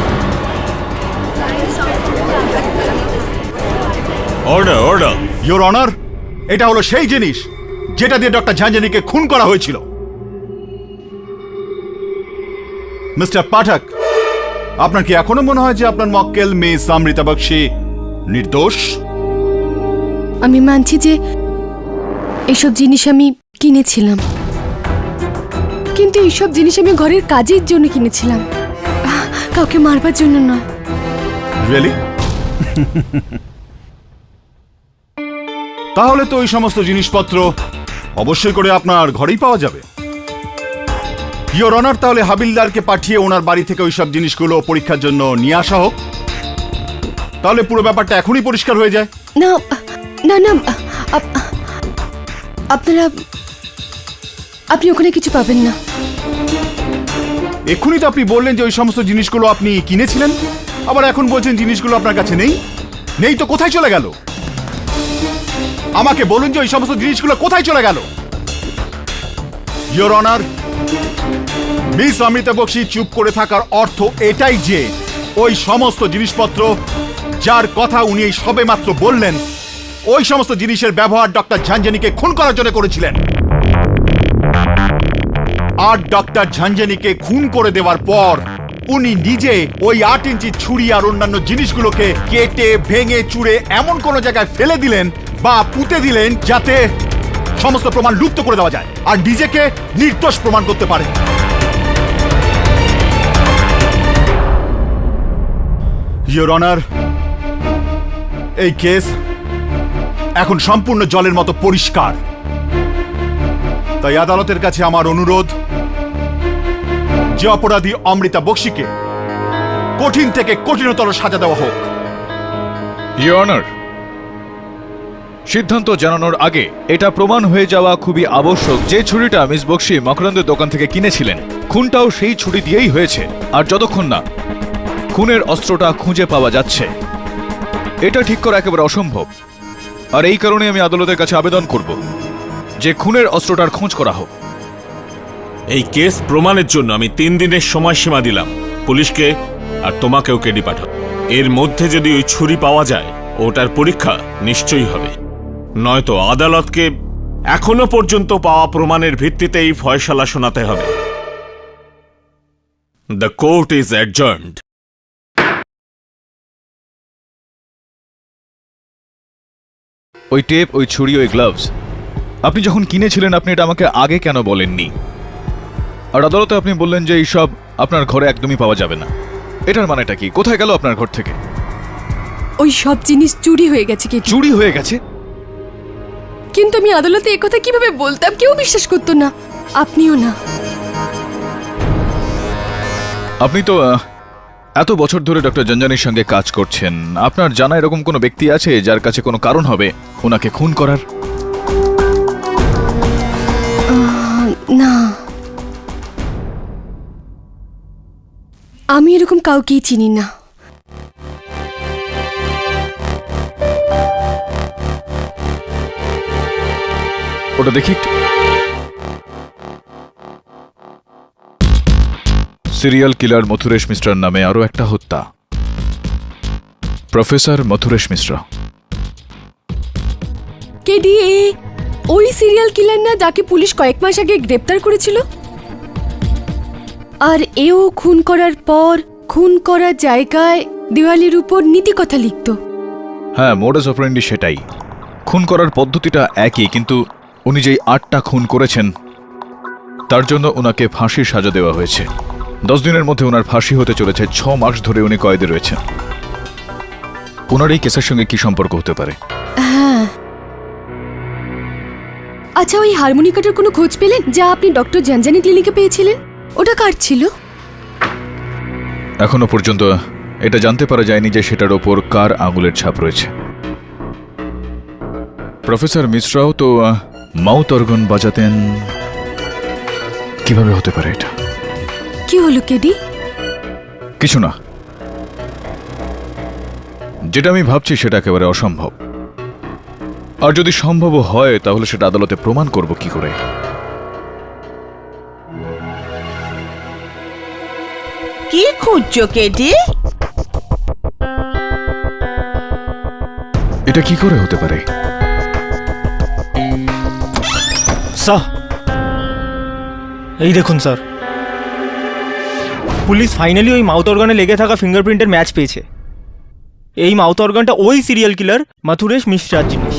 Order, order. ইওর অনার, এটা হলো সেই জিনিস যেটা দিয়ে ডক্টর ঝঞ্ঝানিকে খুন করা হয়েছিল। মিস্টার পাঠক, আপনার কি এখনো মনে হয় যে আপনার মক্কেল মিস অমৃতা বক্সি নির্দোষ? আমি মানছি যে এসব জিনিস আমি কিনেছিলাম, কিন্তু এইসব জিনিস আমি ঘরের কাজের জন্য কিনেছিলাম, কাউকে মারবার জন্য না। রিয়েলি? তাহলে তো ওই সমস্ত জিনিসপত্র অবশ্যই করে আপনার ঘরেই পাওয়া যাবে। ইওর অনার, তাহলে হাবিলদারকে পাঠিয়ে ওনার বাড়ি থেকে ওইসব জিনিসগুলো পরীক্ষার জন্য নিয়ে আসা হোক, তাহলে পুরো ব্যাপারটা এখনই পরিষ্কার হয়ে যায়। না না না, আপনি ওখানে কিছু পাবেন না। এক্ষুনি তো আপনি বললেন যে ওই সমস্ত জিনিসগুলো আপনি কিনেছিলেন, আবার এখন বলছেন জিনিসগুলো আপনার কাছে নেই। নেই তো কোথায় চলে গেল? আমাকে বলুন যে ওই সমস্ত জিনিসগুলো কোথায় চলে গেল। Your honour, miss Amrita Bakshi চুপ করে থাকার অর্থ এটাই যে ওই সমস্ত জিনিসপত্র যার কথা উনি এই সবে মাত্র বললেন, ওই সমস্ত জিনিসের ব্যবহার ডক্টর ঝঞ্ঝানিকে খুন করার জন্য করেছিলেন। আর ডক্টর ঝঞ্ঝানিকে খুন করে দেওয়ার পর উনি নিজে ওই 8 ইঞ্চি ছুরি আর অন্যান্য জিনিসগুলোকে কেটে ভেঙে চুরে এমন কোন জায়গায় ফেলে দিলেন বা পুঁতে দিলেন যাতে সমস্ত প্রমাণ লুপ্ত করে দেওয়া যায় আর নিজেকে নির্দোষ প্রমাণ করতে পারে। ইওর অনার, এই কেস এখন সম্পূর্ণ জলের মতো পরিষ্কার। তাই আদালতের কাছে আমার অনুরোধ যে অপরাধী অমৃতা বক্সিকে কঠিন থেকে কঠিনতর সাজা দেওয়া হোক। ইওর অনার, সিদ্ধান্ত জানানোর আগে এটা প্রমাণ হয়ে যাওয়া খুবই আবশ্যক যে ছুরিটা মিস বক্সি মকরন্দের দোকান থেকে কিনেছিলেন, খুনটাও সেই ছুরি দিয়েই হয়েছে। আর যতক্ষণ না খুনের অস্ত্রটা খুঁজে পাওয়া যাচ্ছে, এটা ঠিক করা একেবারে অসম্ভব। আর এই কারণে আমি আদালতের কাছে আবেদন করব যে খুনের অস্ত্রটার খোঁজ করা হোক। এই কেস প্রমাণের জন্য আমি 3 দিনের সময়সীমা দিলাম পুলিশকে আর তোমাকেও কেডি পাঠাও। এর মধ্যে যদি ওই ছুরি পাওয়া যায়, ওটার পরীক্ষা নিশ্চয়ই হবে, নয়তো আদালতকে এখনো পর্যন্ত পাওয়া প্রমাণের ভিত্তিতেই ফয়সালা শোনাতে হবে। The court is adjourned. ওই টেপ, ওই ছুরি, ওই গ্লাভস আপনি যখন কিনেছিলেন আপনি এটা আমাকে আগে কেন বলেননি? আর আদালতে আপনি বললেন যে এইসব আপনার ঘরে একদমই পাওয়া যাবে না। এটার মানেটা কি? কোথায় গেল আপনার ঘর থেকে? ওই সব জিনিস চুরি হয়ে গেছে। কি চুরি হয়ে গেছে? কিন্তু আমি আদালতে একথা কিভাবে বলতাম? কেউ বিশ্বাস করতো না, আপনিও না। আপনি তো এত বছর ধরে ডক্টর জঞ্জানির সঙ্গে কাজ করছেন, আপনার জানা এরকম কোনো ব্যক্তি আছে যার কাছে কোনো কারণ হবে ওনাকে খুন করার? না, আমি এরকম কাউকেই চিনি না। ওটা দেখি একটু। সিরিয়াল কিলার মথুরেশ মিশ্রার নামে আরো একটা হত্যা। প্রফেসর মথুরেশ মিশ্রা। কেডি, ওই সিরিয়াল কিলার না যাকে পুলিশ কয়েক মাস আগে গ্রেপ্তার করেছিল? আর এও খুন করার পর খুন করার জায়গায় দেওয়ালের উপর নীতিকথা লিখত। হ্যাঁ, মোডাস অপারেন্ডি সেটাই। খুন করার পদ্ধতিটা একই, কিন্তু উনি যেই 8টা খুন করেছেন তার জন্য ওনাকে ফাঁসির সাজা দেওয়া হয়েছে। 10 দিনের মধ্যে ওনার ফাঁসি হতে চলেছে। 6 মাস ধরে উনি কয়েদে রয়েছেন। ওনার এই কেসের সঙ্গে কি সম্পর্ক হতে পারে? হ্যাঁ, আচ্ছা, ওই হারমোনিকাটার কোনো খোঁজ পেলেন যা আপনি ডক্টর জানজানি ক্লিনিকে পেয়েছিলেন? ওটা কার ছিল? এখনো পর্যন্ত এটা জানতে পারা যায়নি যে সেটার ওপর কার আঙুলের ছাপ রয়েছে। প্রফেসর মিশ্রাও তো মাউথ অর্গান বাজাতেন। কিভাবে হতে পারে এটা? কি হলো কেডি? কিছু না। যেটা আমি ভাবছি সেটা একেবারে অসম্ভব। আর যদি সম্ভব হয় তাহলে সেটা আদালতে প্রমাণ করব কি করে? কি খুঁজছো কেডি? এটা কি করে হতে পারে? স্যার, এই দেখুন স্যার, পুলিশ ফাইনালি ওই মাউথ অর্গানে লেগে থাকা ফিঙ্গারপ্রিন্টের ম্যাচ পেয়েছে। এই মাউথ অর্গানটা ওই সিরিয়াল কিলার মথুরেশ মিশ্রার জিনিস।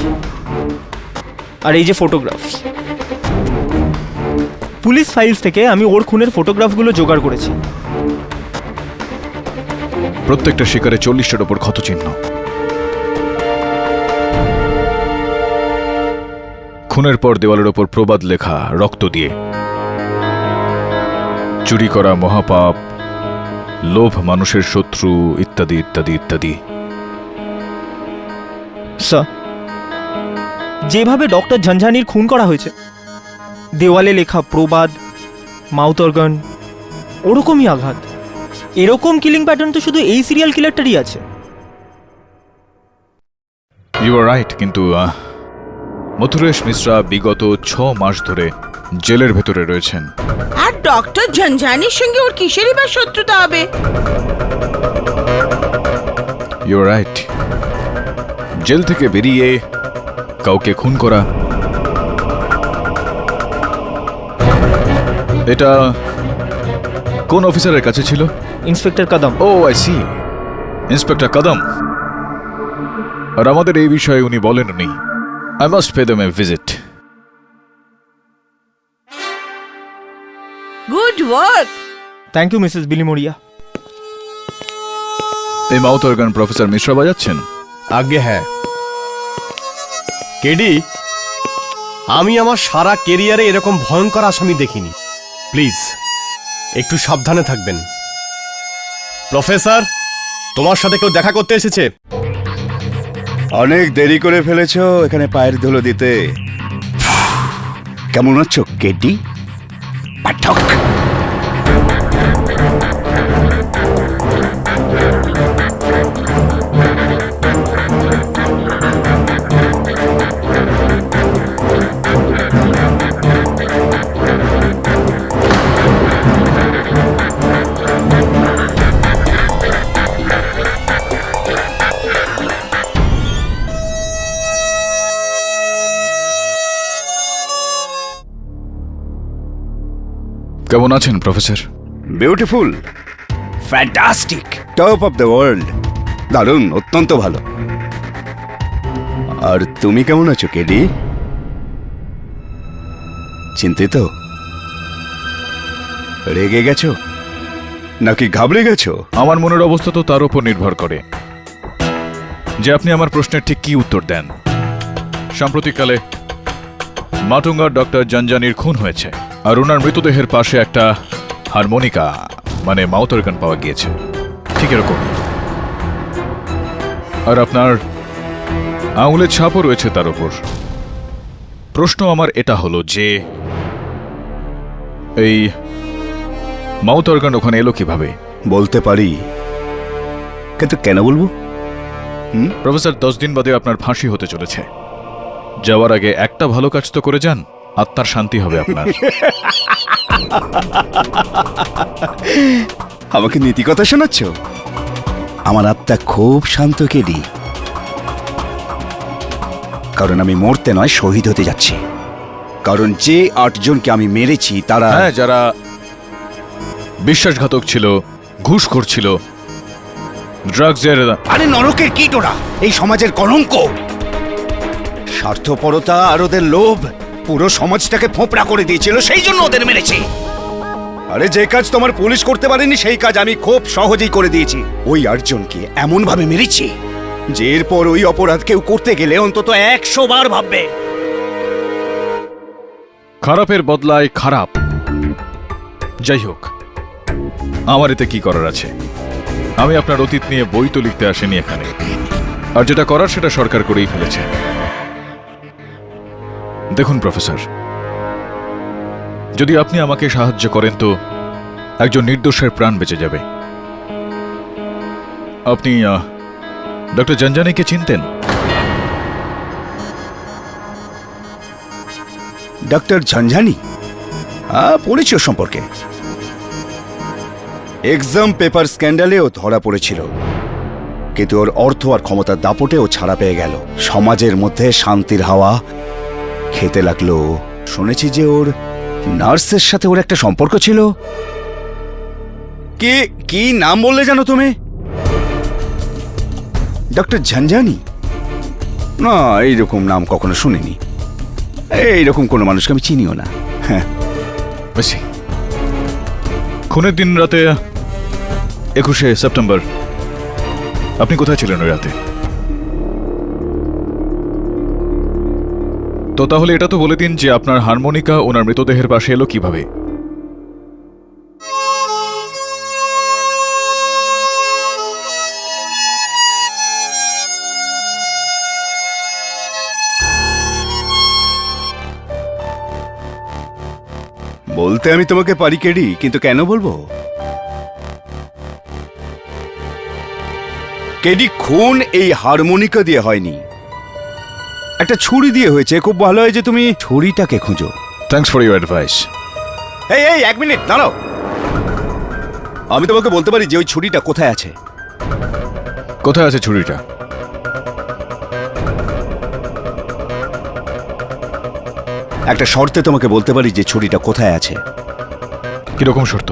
আর এই যে ফটোগ্রাফস, পুলিশ ফাইলস থেকে আমি ওর খুনের ফটোগ্রাফগুলো জোগাড় করেছি। প্রত্যেকটা শিকারে 40টার ওপর ক্ষতচিহ্ন। খুনের পর দেওয়ালের ওপর প্রবাদ লেখা রক্ত দিয়ে। চুরি করা মহাপাপ, লোভ মানুষের শত্রু, ইত্যাদি ইত্যাদি ইত্যাদি। স্যার, যেভাবে ডক্টর ঝঞ্ঝানির খুন করা হয়েছে, দেওয়ালে লেখা প্রবাদ, মাউথ অর্গান, ওরকমই আঘাত। এরকম কিলিং প্যাটার্ন তো শুধু এই সিরিয়াল কিলারটারই আছে। ইউ আর রাইট, কিন্তু মথুরেশ মিশ্রা বিগত 6 মাস ধরে জেলের ভেতরে রয়েছেন। আর ডক্টর ঝঞ্ঝানির সঙ্গে ওর কিসেরই বা শত্রুতা হবে? You R right. জেল থেকে বেরিয়ে কাউকে খুন করা, এটা কোন অফিসারের কাছে ছিল? ইন্সপেক্টর কদম। ও, আই সি, ইন্সপেক্টর কদম। আর আমাদের এই বিষয়ে উনি বলেননি। I must pay them a visit. Good work. Thank you, Mrs. Bilimoriya. এই মাউথ অর্গান প্রফেসর মিশ্রা বাজাচ্ছেন? আগে হ্যাঁ। কেডি, আমি আমার সারা কেরিয়ারে এরকম ভয়ঙ্কর আসামি দেখিনি। প্লিজ একটু সাবধানে থাকবেন। প্রফেসর, তোমার সাথে কেউ দেখা করতে এসেছে। অনেক দেরি করে ফেলেছো এখানে পায়ের ধুলো দিতে। কেমন আছো কেডি পাঠক? কেমন আছেন professor? Beautiful, fantastic, top of the world. দারুণ, অত্যন্ত ভালো। আর তুমি কেমন আছো কেডি? চিন্তিত? রেগে গেছো নাকি ঘাবড়ে গেছো? আমার মনের অবস্থা তো তার উপর নির্ভর করে যে আপনি আমার প্রশ্নের ঠিক কি উত্তর দেন। সাম্প্রতিককালে মাটুঙ্গার ডক্টর জানজানির খুন হয়েছে, আর ওনার মৃতদেহের পাশে একটা হারমোনিকা মানে মাউথ অর্গান পাওয়া গিয়েছে, ঠিক এরকম। আর আপনার আঙুলের ছাপও রয়েছে তার উপর। প্রশ্ন আমার এটা হলো যে এই মাউথ অর্গান ওখানে এলো কিভাবে? বলতে পারি, কিন্তু কেন বলবো? প্রফেসর, 10 দিন বাদে আপনার ফাঁসি হতে চলেছে। যাওয়ার আগে একটা ভালো কাজ তো করে যান, আত্মার শান্তি হবে আপনার। আমাকে নীতি কথা শোনাচ্ছ? আমার আত্মা খুব শান্ত কেডি, কারণ আমি মরতে নয় শহীদ হতে যাচ্ছি। কারণ যে 8 জনকে আমি মেরেছি তারা, হ্যাঁ, যারা বিশ্বাসঘাতক ছিল, ঘুষখোর ছিল, ড্রাগসের, আরে নরকের কীট ওরা, এই সমাজের কলঙ্ক। স্বার্থপরতা আর ওদের লোভ পুরো সমাজটাকে ফোঁপড়া করে দিয়েছিল, সেই জন্য ওদের মেরেছি। আরে যে কাজ তোমার পুলিশ করতে পারেনি সেই কাজ আমি খুব সহজেই করে দিয়েছি। ওই 8 জনকে এমন ভাবে মেরেছি যে এরপর ওই অপরাধ কেউ করতে গেলে অন্তত 100 বার ভাববে। খারাপের বদলায় খারাপ। যাই হোক, আমার এতে কি করার আছে? আমি আপনার অতীত নিয়ে বই তো লিখতে আসেনি এখানে, আর যেটা করার সেটা সরকার করেই ফেলেছে। দেখুন প্রফেসর, যদি আপনি আমাকে সাহায্য করেন তো একজন নির্দোষের প্রাণ বেঁচে যাবে। আপনি ডক্টর জানজানিকে চিনতেন? ডক্টর ঝঞ্ঝানি পরিচয় সম্পর্কে এক্সাম পেপার স্ক্যান্ডালেও ধরা পড়েছিল, কিন্তু ওর অর্থ আর ক্ষমতার দাপটেও ছাড়া পেয়ে গেল। সমাজের মধ্যে শান্তির হাওয়া খেতে লাগলো। শুনেছি যে ওর নার্সের সাথে ওর একটা সম্পর্ক ছিল। কি নাম বললে জানো তুমি? ডক্টর ঝঞ্ঝানি? না, এইরকম নাম কখনো শুনিনি। এইরকম কোনো মানুষকে আমি চিনিও না। হ্যাঁ, বেশি খুনের দিন রাতে 21শে সেপ্টেম্বর আপনি কোথায় ছিলেন ওই রাতে? তো তাহলে এটা তো বলে দিন যে আপনার হারমোনিকা ওনার মৃতদেহের পাশে এলো কিভাবে? বলতে আমি তোমাকে পারি কেডি, কিন্তু কেন বলবো? কেডি, খুন এই হারমোনিকা দিয়ে হয়নি, একটা ছুরি দিয়ে হয়েছে। খুব ভালো হয় যে তুমি ছুরিটাকে খুঁজো। Thanks for your advice. এই 1 মিনিট দাঁড়াও। আমি তোমাকে বলতে পারি যে ওই ছুরিটা কোথায় আছে। কোথায় আছে ছুরিটা? একটা শর্তে তোমাকে বলতে পারি যে ছুরিটা কোথায় আছে। কিরকম শর্ত?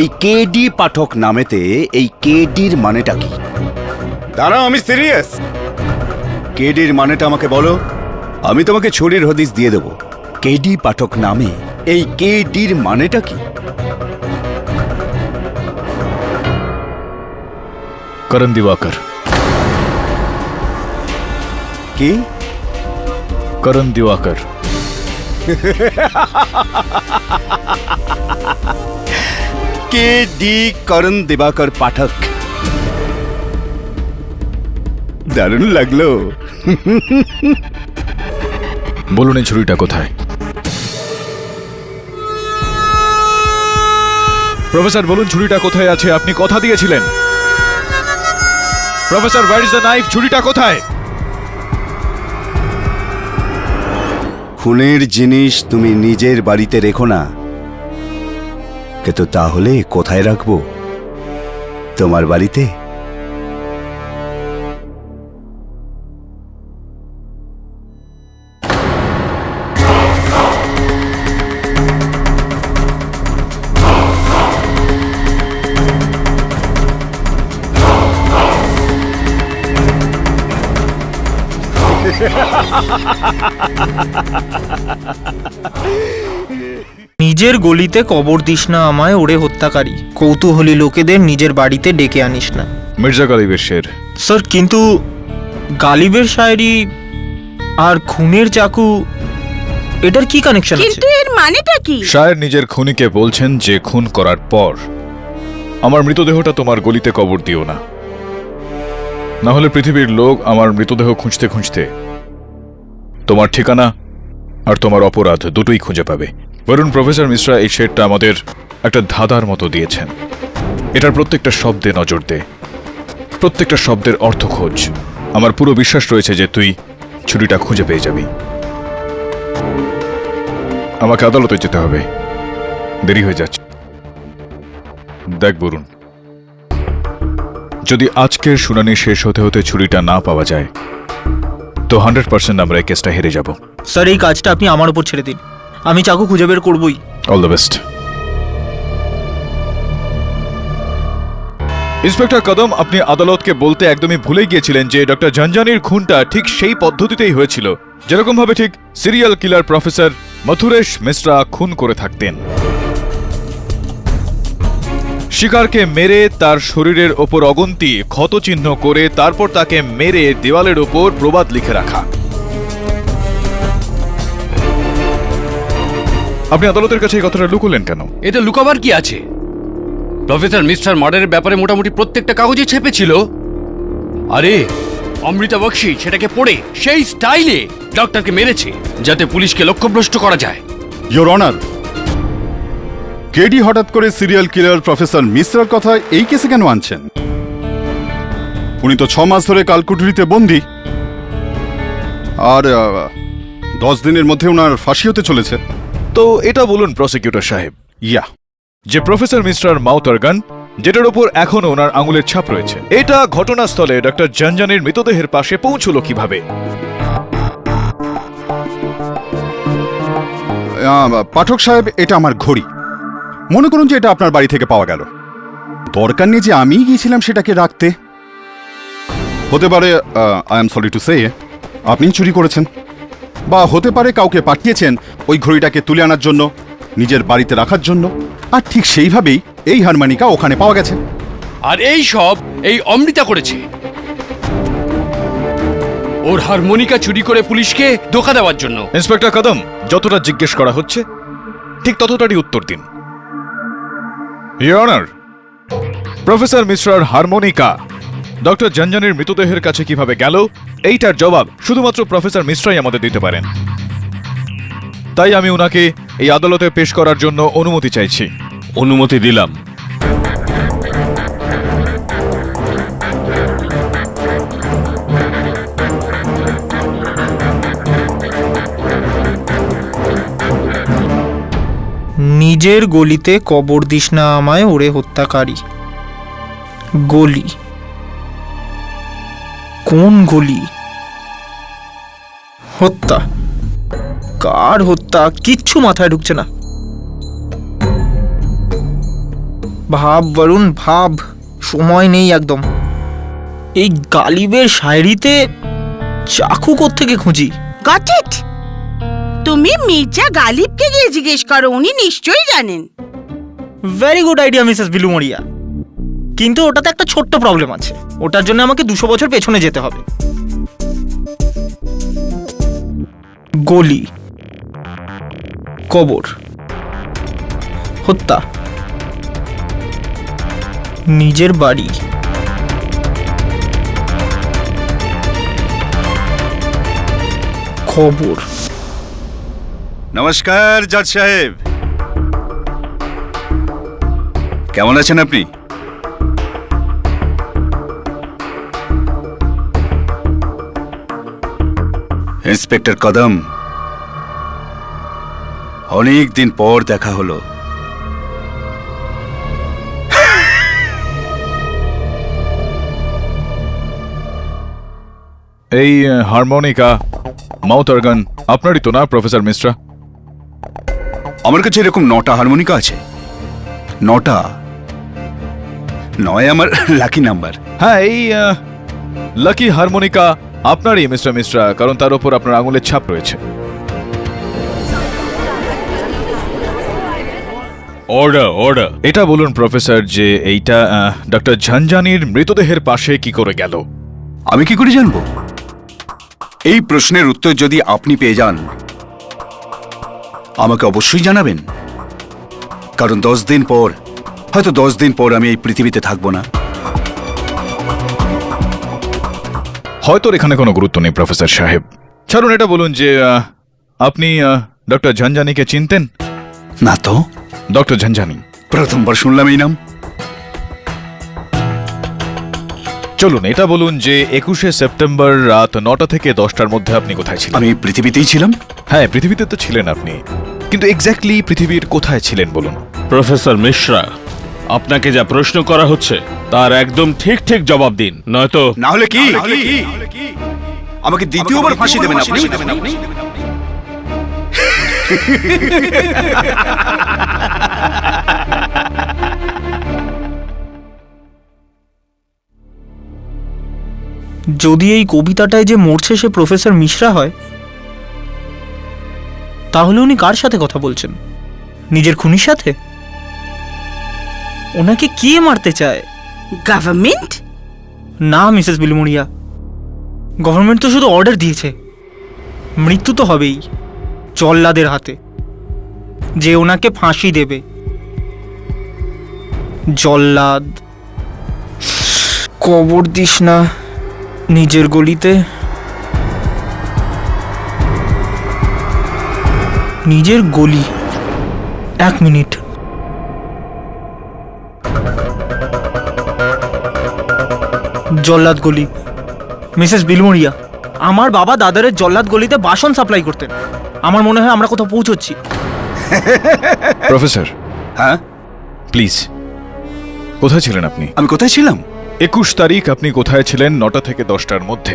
এই কেডি পাঠক নামেতে এই কেডির মানেটা কি? দাঁড়াও, আমি সিরিয়াস। কেডির মানেটা আমাকে বলো, আমি তোমাকে ছুরির হদিস দিয়ে দেব। কেডি পাঠক নামে এই কেডির মানেটা কি? করণ দিওয়াকর। কি? করণ দিওয়াকর। কে ডি করণ দিবাকর পাঠক। দারুণ লাগলো। বলুন এই ছুরিটা কোথায়? প্রফেসর বলুন ছুরিটা কোথায় আছে? আপনি কথা দিয়েছিলেন। Professor where is the knife? ছুরিটা কোথায়? খুনের জিনিস তুমি নিজের বাড়িতে রেখো না, কিন্তু তাহলে কোথায় রাখবো? তোমার বাড়িতে? নিজের গলিতে কবর দিস না আমায় ওরে হত্যাকারী, কৌতূহলী লোকেদের নিজের বাড়িতে ডেকে আনিস না। মির্জা গালিবের শের। স্যার কিন্তু গালিবের শায়রি আর খুনের চাকু এটার কি কানেকশন আছে? কিন্তু এর মানেটা কি? শায়ের নিজের খুনিকে বলছেন যে খুন করার পর আমার মৃতদেহটা তোমার গলিতে কবর দিও না, না হলে পৃথিবীর লোক আমার মৃতদেহ খুঁজতে খুঁজতে তোমার ঠিকানা আর তোমার অপরাধ দুটোই খুঁজে পাবে। বরুণ প্রফেসর মিশ্রা এই শেরটা আমাদের একটা ধাঁধার মতো দিয়েছেন। এটার প্রত্যেকটা শব্দে নজর দে, প্রত্যেকটা শব্দের অর্থ খোঁজ। আমার পুরো বিশ্বাস রয়েছে যে তুই ছুরিটা খুঁজে পেয়ে যাবি। আমাকে আদালতে যেতে হবে, দেরি হয়ে যাচ্ছে। দেখ বরুণ, যদি আজকের শুনানি শেষ হতে হতে ছুরিটা না পাওয়া যায় তো 100% আমরা এই কেসটা হেরে যাব। স্যার এই কাজটা আপনি আমার উপর ছেড়ে দিন, আমি চাকু খুঁজে বের করবই। All the best. ইন্সপেক্টর কদম, আপনি আদালতকে বলতে একদমই ভুলে গিয়েছিলেন যে ডক্টর ঝঞ্ঝানির খুনটা ঠিক সেই পদ্ধতিতেই হয়েছিল যেরকম ভাবে ঠিক serial killer professor Mathuresh Mishra খুন করে থাকতেন। শিকারকে মেরে তার শরীরের ওপর অগুন্তি ক্ষতচিহ্ন করে তারপর তাকে মেরে দেওয়ালের ওপর প্রবাদ লিখে রাখা। আপনি আদালতের কাছে এই কথাটা লুকোলেন কেন? এতে লুকাবার কি আছে? প্রফেসর মিস্টার মার্ডারের ব্যাপারে মোটামুটি প্রত্যেকটা কাগজে ছেপেছিল। আরে অমৃতা বক্সি সেটাকে পড়ে সেই স্টাইলে ডক্টরকে মেরেছে যাতে পুলিশকে লক্ষ্যভ্রষ্ট করা যায়। ইয়োর অনার, কেডি হঠাৎ করে সিরিয়াল কিলার প্রফেসর মিশ্রার কথা এই কেসে কেন আনছেন? উনি তো 6 মাস ধরে কালকুটুরিতে বন্দী, আর 10 দিনের মধ্যে ওনার ফাঁসি হতে চলেছে। তো এটা বলুন প্রসিকিউটর সাহেব, ইয়া যে প্রফেসর মিস্টার মাউথ অর্গান যেটার উপর এখনো ওনার আঙুলের ছাপ রয়েছে, এটা ঘটনাস্থলে ডক্টর ঝঞ্ঝানির মৃতদেহের পাশে পৌঁছলো কিভাবে? পাঠক সাহেব, এটা আমার ঘড়ি। মনে করুন যে এটা আপনার বাড়ি থেকে পাওয়া গেল, দরকার নেই যে আমিই গিয়েছিলাম সেটাকে রাখতে। হতে পারে I am sorry to say আপনি চুরি করেছেন, বা হতে পারে কাউকে পাঠিয়েছেন ওই ঘড়িটাকে তুলে আনার জন্য, নিজের বাড়িতে রাখার জন্য, আর ঠিক সেইভাবেই এই হারমানিকা ওখানে পাওয়া গেছে। আর এই সব এই অমৃতা করেছে, ওর হারমোনিকা চুরি করে পুলিশকে ধোঁকা দেওয়ার জন্য। ইন্সপেক্টর কদম, যতটা জিজ্ঞেস করা হচ্ছে ঠিক ততটাই উত্তর দিন। ইয়োর অনার, প্রফেসর মিশ্রার হারমোনিকা ডক্টর ঝঞ্ঝানির মৃতদেহের কাছে কিভাবে গেল এইটার জবাব শুধুমাত্র প্রফেসর মিশ্রাই আমাদের দিতে পারেন। তাই আমি ওনাকে এই আদালতে পেশ করার জন্য অনুমতি চাইছি। অনুমতি দিলাম। নিজের গলিতে কবর দিস না আমায় ওরে হত্যাকারী। গলি? কোন গলি? হত্যা? কার হত্যা? কিচ্ছু মাথায় ঢুকছে না। ভাব বরুণ, ভাব, সময় নেই একদম। এই গালিবের শায়রিতে চাকু কোত্থেকে খুঁজি? Got it. তুমি মির্জা গালিবকে গিয়ে জিজ্ঞেস করো, উনি নিশ্চয়ই জানেন। ভেরি গুড আইডিয়া মিসেস বিলুমরিয়া, কিন্তু ওটাতে একটা ছোট্ট প্রবলেম আছে। ওটার জন্য আমাকে 200 বছর পেছনে যেতে হবে। গলি কবর, হত্যা, নিজের বাড়ি, খবর। নমস্কার জজ সাহেব, কেমন আছেন আপনি? ইন্সপেক্টর কদম, অনেক দিন পর দেখা হলো। এই হারমোনিকা, মাউথ অর্গান আপনারই তো না প্রফেসর মিশ্রা? আমার কাছে এরকম 9টা হারমোনিকা আছে। 9টা, 9 আমার লাকি নাম্বার। হ্যাঁ, এই লাকি হারমোনিকা আপনারই মিস্টার মিশ্রা, কারণ তার উপর আপনার আঙুলের ছাপ রয়েছে। Order order. এটা বলুন প্রফেসর যে এইটা ডক্টর ঝানঝানির মৃতদেহের পাশে কি করে গেল? আমি কি করে জানবো? এই প্রশ্নের উত্তর যদি আপনি পেয়ে যান আমাকে অবশ্যই জানাবেন, কারণ 10 দিন পর, হয়তো 10 দিন পর আমি এই পৃথিবীতে থাকবো না। হয়তো এখানে কোনো গুরুত্ব নেই প্রফেসর সাহেব। ছাড়ুন, এটা বলুন যে আপনি ডক্টর ঝানঝানিকে চিনতেন? না তো। ডক্টর ঝানঝানি? প্রথমবার শুনলাম এই নাম। চলুন এটা বলুন যে 21শে সেপ্টেম্বর রাত 9টা থেকে 10টার মধ্যে আপনি কোথায় ছিলেন? আমি পৃথিবীতেই ছিলাম। হ্যাঁ, পৃথিবীতে তো ছিলেন আপনি, কিন্তু এক্স্যাক্টলি পৃথিবীর কোথায় ছিলেন বলুন। প্রফেসর মিশ্রা, আপনাকে যা প্রশ্ন করা হচ্ছে তার একদম ঠিক ঠিক জবাব দিন, নয়তো না হলে কি আমাকে দ্বিতীয়বার ফাঁসি দেবেন আপনি? যদি এই কবিতাটায় যে মরছে সে প্রফেসর মিশ্রা হয়, তাহলে উনি কার সাথে কথা বলছেন? নিজের খুনির সাথে? ওনাকে কে মারতে চায়? গভর্নমেন্ট? না মিসেস বিলমুড়িয়া, গভর্নমেন্ট তো শুধু অর্ডার দিয়েছে। মৃত্যু তো হবেই জল্লাদের হাতে, যে ওনাকে ফাঁসি দেবে। জল্লাদ, কবর দিস না নিজের গলিতে, নিজের গলি। 1 মিনিট। জল্লাদ গলি। মিসেস বিলমুড়িয়া, আমার বাবা দাদারের জল্লাদ গলিতে বাসন সাপ্লাই করতেন। আমার মনে হয় আমরা কোথাও পৌঁছচ্ছি। প্রফেসর। হ্যাঁ প্লিজ, কোথায় ছিলেন আপনি? আমি কোথায় ছিলাম? 21 তারিখ আপনি কোথায় ছিলেন 9টা থেকে 10টার মধ্যে?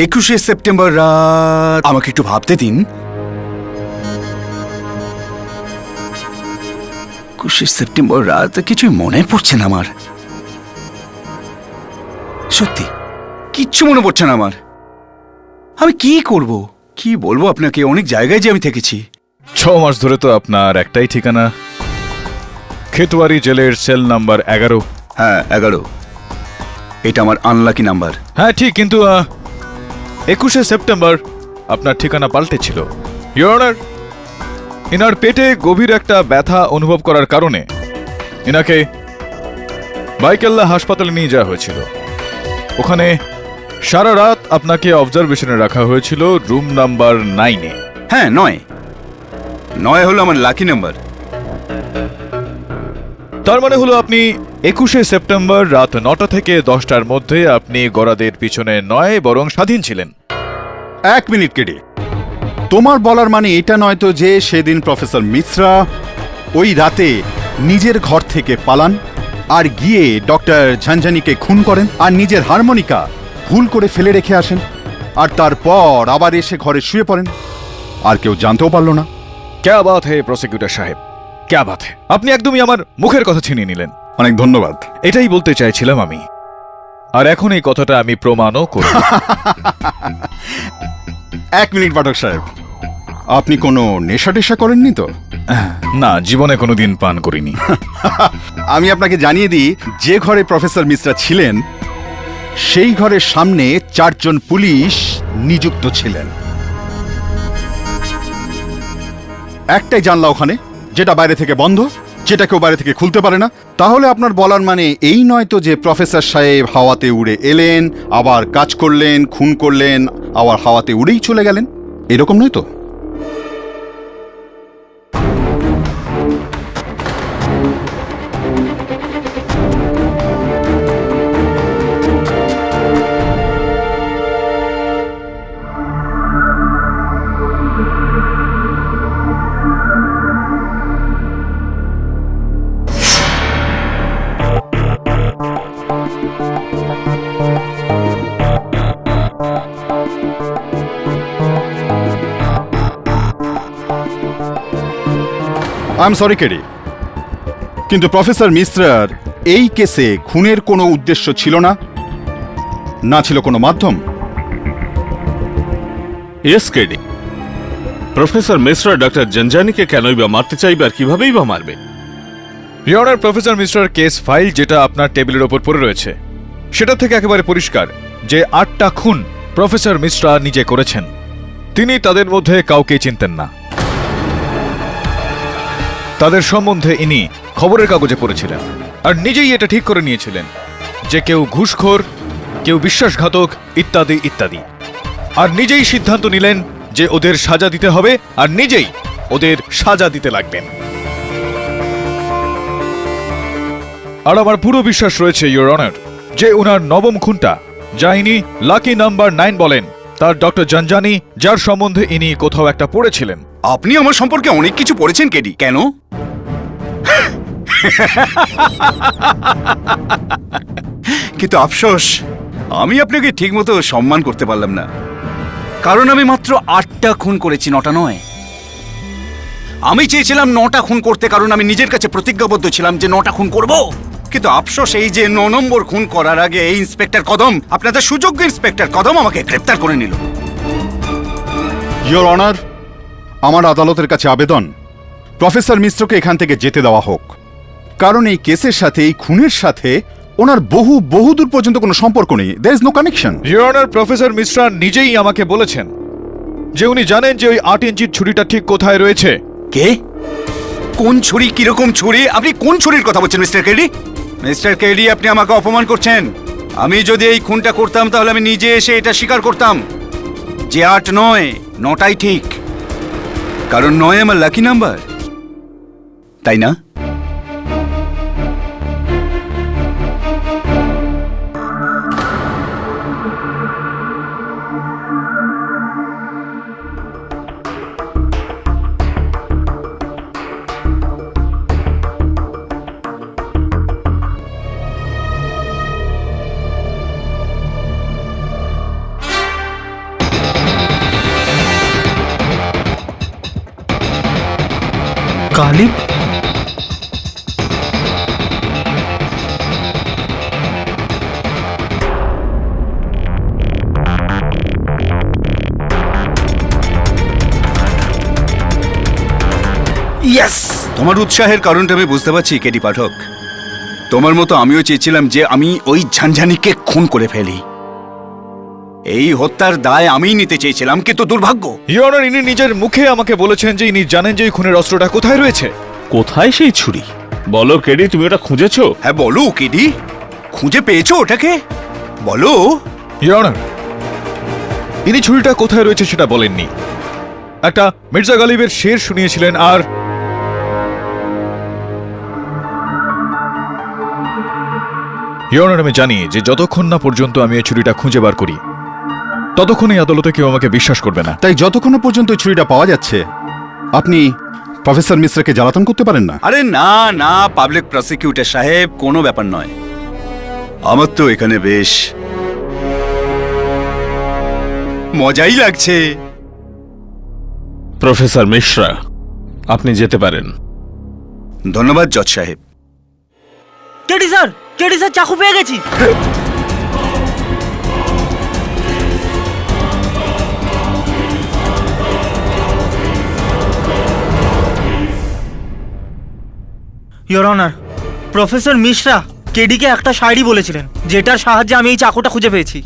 21শে সেপ্টেম্বর রাত, আমাকে একটু ভাবতে দিন। 21শে সেপ্টেম্বর রাত কিছুই মনে পড়ছে না আমার, সত্যি কিচ্ছু মনে পড়ছে না আমার। আমি কি করব, কি বলবো আপনাকে? অনেক জায়গায় যে আমি থেকেছি। 6 মাস ধরে তো আপনার একটাই ঠিকানা, খেতওয়ারি জেলের সেল নাম্বার 11। হ্যাঁ 11, এটা আমার আনলাকি নাম্বার। হ্যাঁ ঠিক, কিন্তু 21শে সেপ্টেম্বর আপনার ঠিকানা পাল্টেছিল। ইওর অনার, ইনার পেটে গভীর একটা ব্যথা অনুভব করার কারণে ইনাকে বাইকেল্লা হাসপাতালে নিয়ে যাওয়া হয়েছিল। ওখানে সারা রাত আপনাকে অবজারভেশনে রাখা হয়েছিল রুম নাম্বার 9-এ। হ্যাঁ 9 হলো আমার লাকি নাম্বার। তার মানে হলো আপনি 21শে সেপ্টেম্বর রাত 9টা থেকে 10টার মধ্যে আপনি গরাদের পিছনে নয় বরং স্বাধীন ছিলেন। 1 মিনিট কেডি, তোমার বলার মানে এটা নয় তো যে সেদিন প্রফেসর মিশ্রা ওই রাতে নিজের ঘর থেকে পালান আর গিয়ে ডক্টর ঝানঝানিকে খুন করেন আর নিজের হারমোনিকা ভুল করে ফেলে রেখে আসেন, আর তারপর আবার এসে ঘরে শুয়ে পড়েন, আর কেউ জানতেও পারল না? ক্যা বাত হে প্রসিকিউটর সাহেব, ক্যা বাত হে! আপনি একদমই আমার মুখের কথা ছিনিয়ে নিলেন। অনেক ধন্যবাদ। এটাই বলতে চাইছিলাম আমি, আর এখন এই কথাটা আমি প্রমাণও করব। 1 মিনিট পাঠক সাহেব, আপনি কোনো নেশা টেশা করেননি তো? না, জীবনে কোনোদিন পান করিনি। আমি আপনাকে জানিয়ে দিই, যে ঘরে প্রফেসর মিশ্রা ছিলেন সেই ঘরের সামনে 4 জন পুলিশ নিযুক্ত ছিলেন। একটাই জানলা ওখানে, যেটা বাইরে থেকে বন্ধ, যেটা কেউ বাইরে থেকে খুলতে পারে না। তাহলে আপনার বলার মানে এই নয় তো যে প্রফেসর সাহেব হাওয়াতে উড়ে এলেন, আবার কাজ করলেন, খুন করলেন, আবার হাওয়াতে উড়েই চলে গেলেন, এরকম নয় তো? আই এম সরি কেডি, কিন্তু প্রফেসর মিশ্রার এই কেসে খুনের কোনো উদ্দেশ্য ছিল না, না ছিল কোনো মাধ্যম। এস কেডি, প্রফেসর মিশ্রা ডক্টর জঞ্জানিকে কেনই বা মারতে চাইবে আর কিভাবেই বা মারবে? ইওর অনার, প্রফেসর মিশ্রার কেস ফাইল যেটা আপনার টেবিলের ওপর পড়ে রয়েছে সেটা থেকে একেবারে পরিষ্কার যে 8টা খুন প্রফেসর মিশ্রা নিজে করেছেন। তিনি তাদের মধ্যে কাউকে চিনতেন না। তাদের সম্বন্ধে ইনি খবরের কাগজে পড়েছিলেন আর নিজেই এটা ঠিক করে নিয়েছিলেন যে কেউ ঘুষখোর, কেউ বিশ্বাসঘাতক, ইত্যাদি ইত্যাদি। আর নিজেই সিদ্ধান্ত নিলেন যে ওদের সাজা দিতে হবে আর নিজেই ওদের সাজা দিতে লাগবেন। আর আমার পুরো বিশ্বাস রয়েছে ইওর অনার যে ওনার নবম খুনটা, যা ইনি লাকি নাম্বার 9 বলেন, তার ডক্টর জঞ্জানি, যার সম্বন্ধে ইনি কোথাও একটা পড়েছিলেন। আপনি আমার সম্পর্কে অনেক কিছু পড়েছেন কেডি, কেন? কিন্তু আফসোস, আমি আপনাকে ঠিকমতো সম্মান করতে পারলাম না, কারণ আমি মাত্র 8টা খুন করেছি, 9টা নয়। আমি চেয়েছিলাম 9টা খুন করতে, কারণ আমি নিজের কাছে প্রতিজ্ঞাবদ্ধ ছিলাম যে 9টা খুন করব। কিন্তু আফসোস এই যে 9 নম্বর খুন করার আগে এই ইন্সপেক্টর কদম, আপনাদের সুযোগ্য ইন্সপেক্টর কদম, আমাকে গ্রেপ্তার করে নিল। ইওর অনার, আমার আদালতের কাছে আবেদন, প্রফেসর মিশ্রকে এখান থেকে যেতে দেওয়া হোক, কারণ এই কেসের সাথে, এই খুনের সাথে ওনার বহু দূর পর্যন্ত কোনো সম্পর্ক নেই। There is no connection. Your honour, professor Mishra নিজেই আমাকে বলেছেন যে উনি জানেন যে ওই 8 ইঞ্চির ছুরিটা ঠিক কোথায় রয়েছে। কে? কোন ছুরি? কিরকম ছুরি? আপনি কোন ছুরির কথা বলছেন মিস্টার কেডি? মিস্টার কেডি, আপনি আমাকে অপমান করছেন। আমি যদি এই খুনটা করতাম তাহলে আমি নিজে এসে এটা স্বীকার করতাম যে 8 নয়, 9টাই ঠিক, কারণ 9 আমার লাকি নাম্বার, তাই না? গালিব? ইয়েস! তোমার উৎসাহের কারণটা আমি বুঝতে পারছি কেডি পাঠক। তোমার মতো আমিও চেয়েছিলাম যে আমি ওই ঝঞ্ঝানিকে খুন করে ফেলি। এই হত্যার দায় আমিই নিতে চেয়েছিলাম, কিন্তু দুর্ভাগ্য। ইওর অনার, ইনি নিজের মুখে আমাকে বলেছেন যে ইনি জানেন যে এই খুনের অস্ত্রটা কোথায় রয়েছে। কোথায় সেই ছুরি? বলো কেডি, তুমি ওটা খুঁজেছো? হ্যাঁ বলো কেডি, খুঁজে পেয়েছো ওটাকে? বলো। ইওর অনার, ইনি ছুরিটা কোথায় রয়েছে সেটা বলেননি। একটা মির্জা গালিবের শের শুনিয়েছিলেন। আর ইওর অনার, আমি জানি যে যতক্ষণ না পর্যন্ত আমি এই ছুরিটা খুঁজে বার করি ততক্ষণ এই আদালতে কেউ আমাকে বিশ্বাস করবে না। তাই যতক্ষণ পর্যন্ত ওই ছুরিটা পাওয়া যাচ্ছে আপনি প্রফেসর মিশ্রাকে জ্বালাতন করতে পারেন না? আরে না না, পাবলিক প্রসিকিউটর সাহেব, কোনো ব্যাপার নয়। আমার তো এখানে বেশ মজাই লাগছে। প্রফেসর মিশ্রা, আপনি যেতে পারেন। ধন্যবাদ জজ সাহেব। কেডি স্যার চাকু পেয়ে গেছি। ইওর অনার, প্রফেসর মিশ্রা কেডিকে একটা শায়রি বলেছিলেন, যেটার সাহায্যে আমি এই চাকুটা খুঁজে পেয়েছি।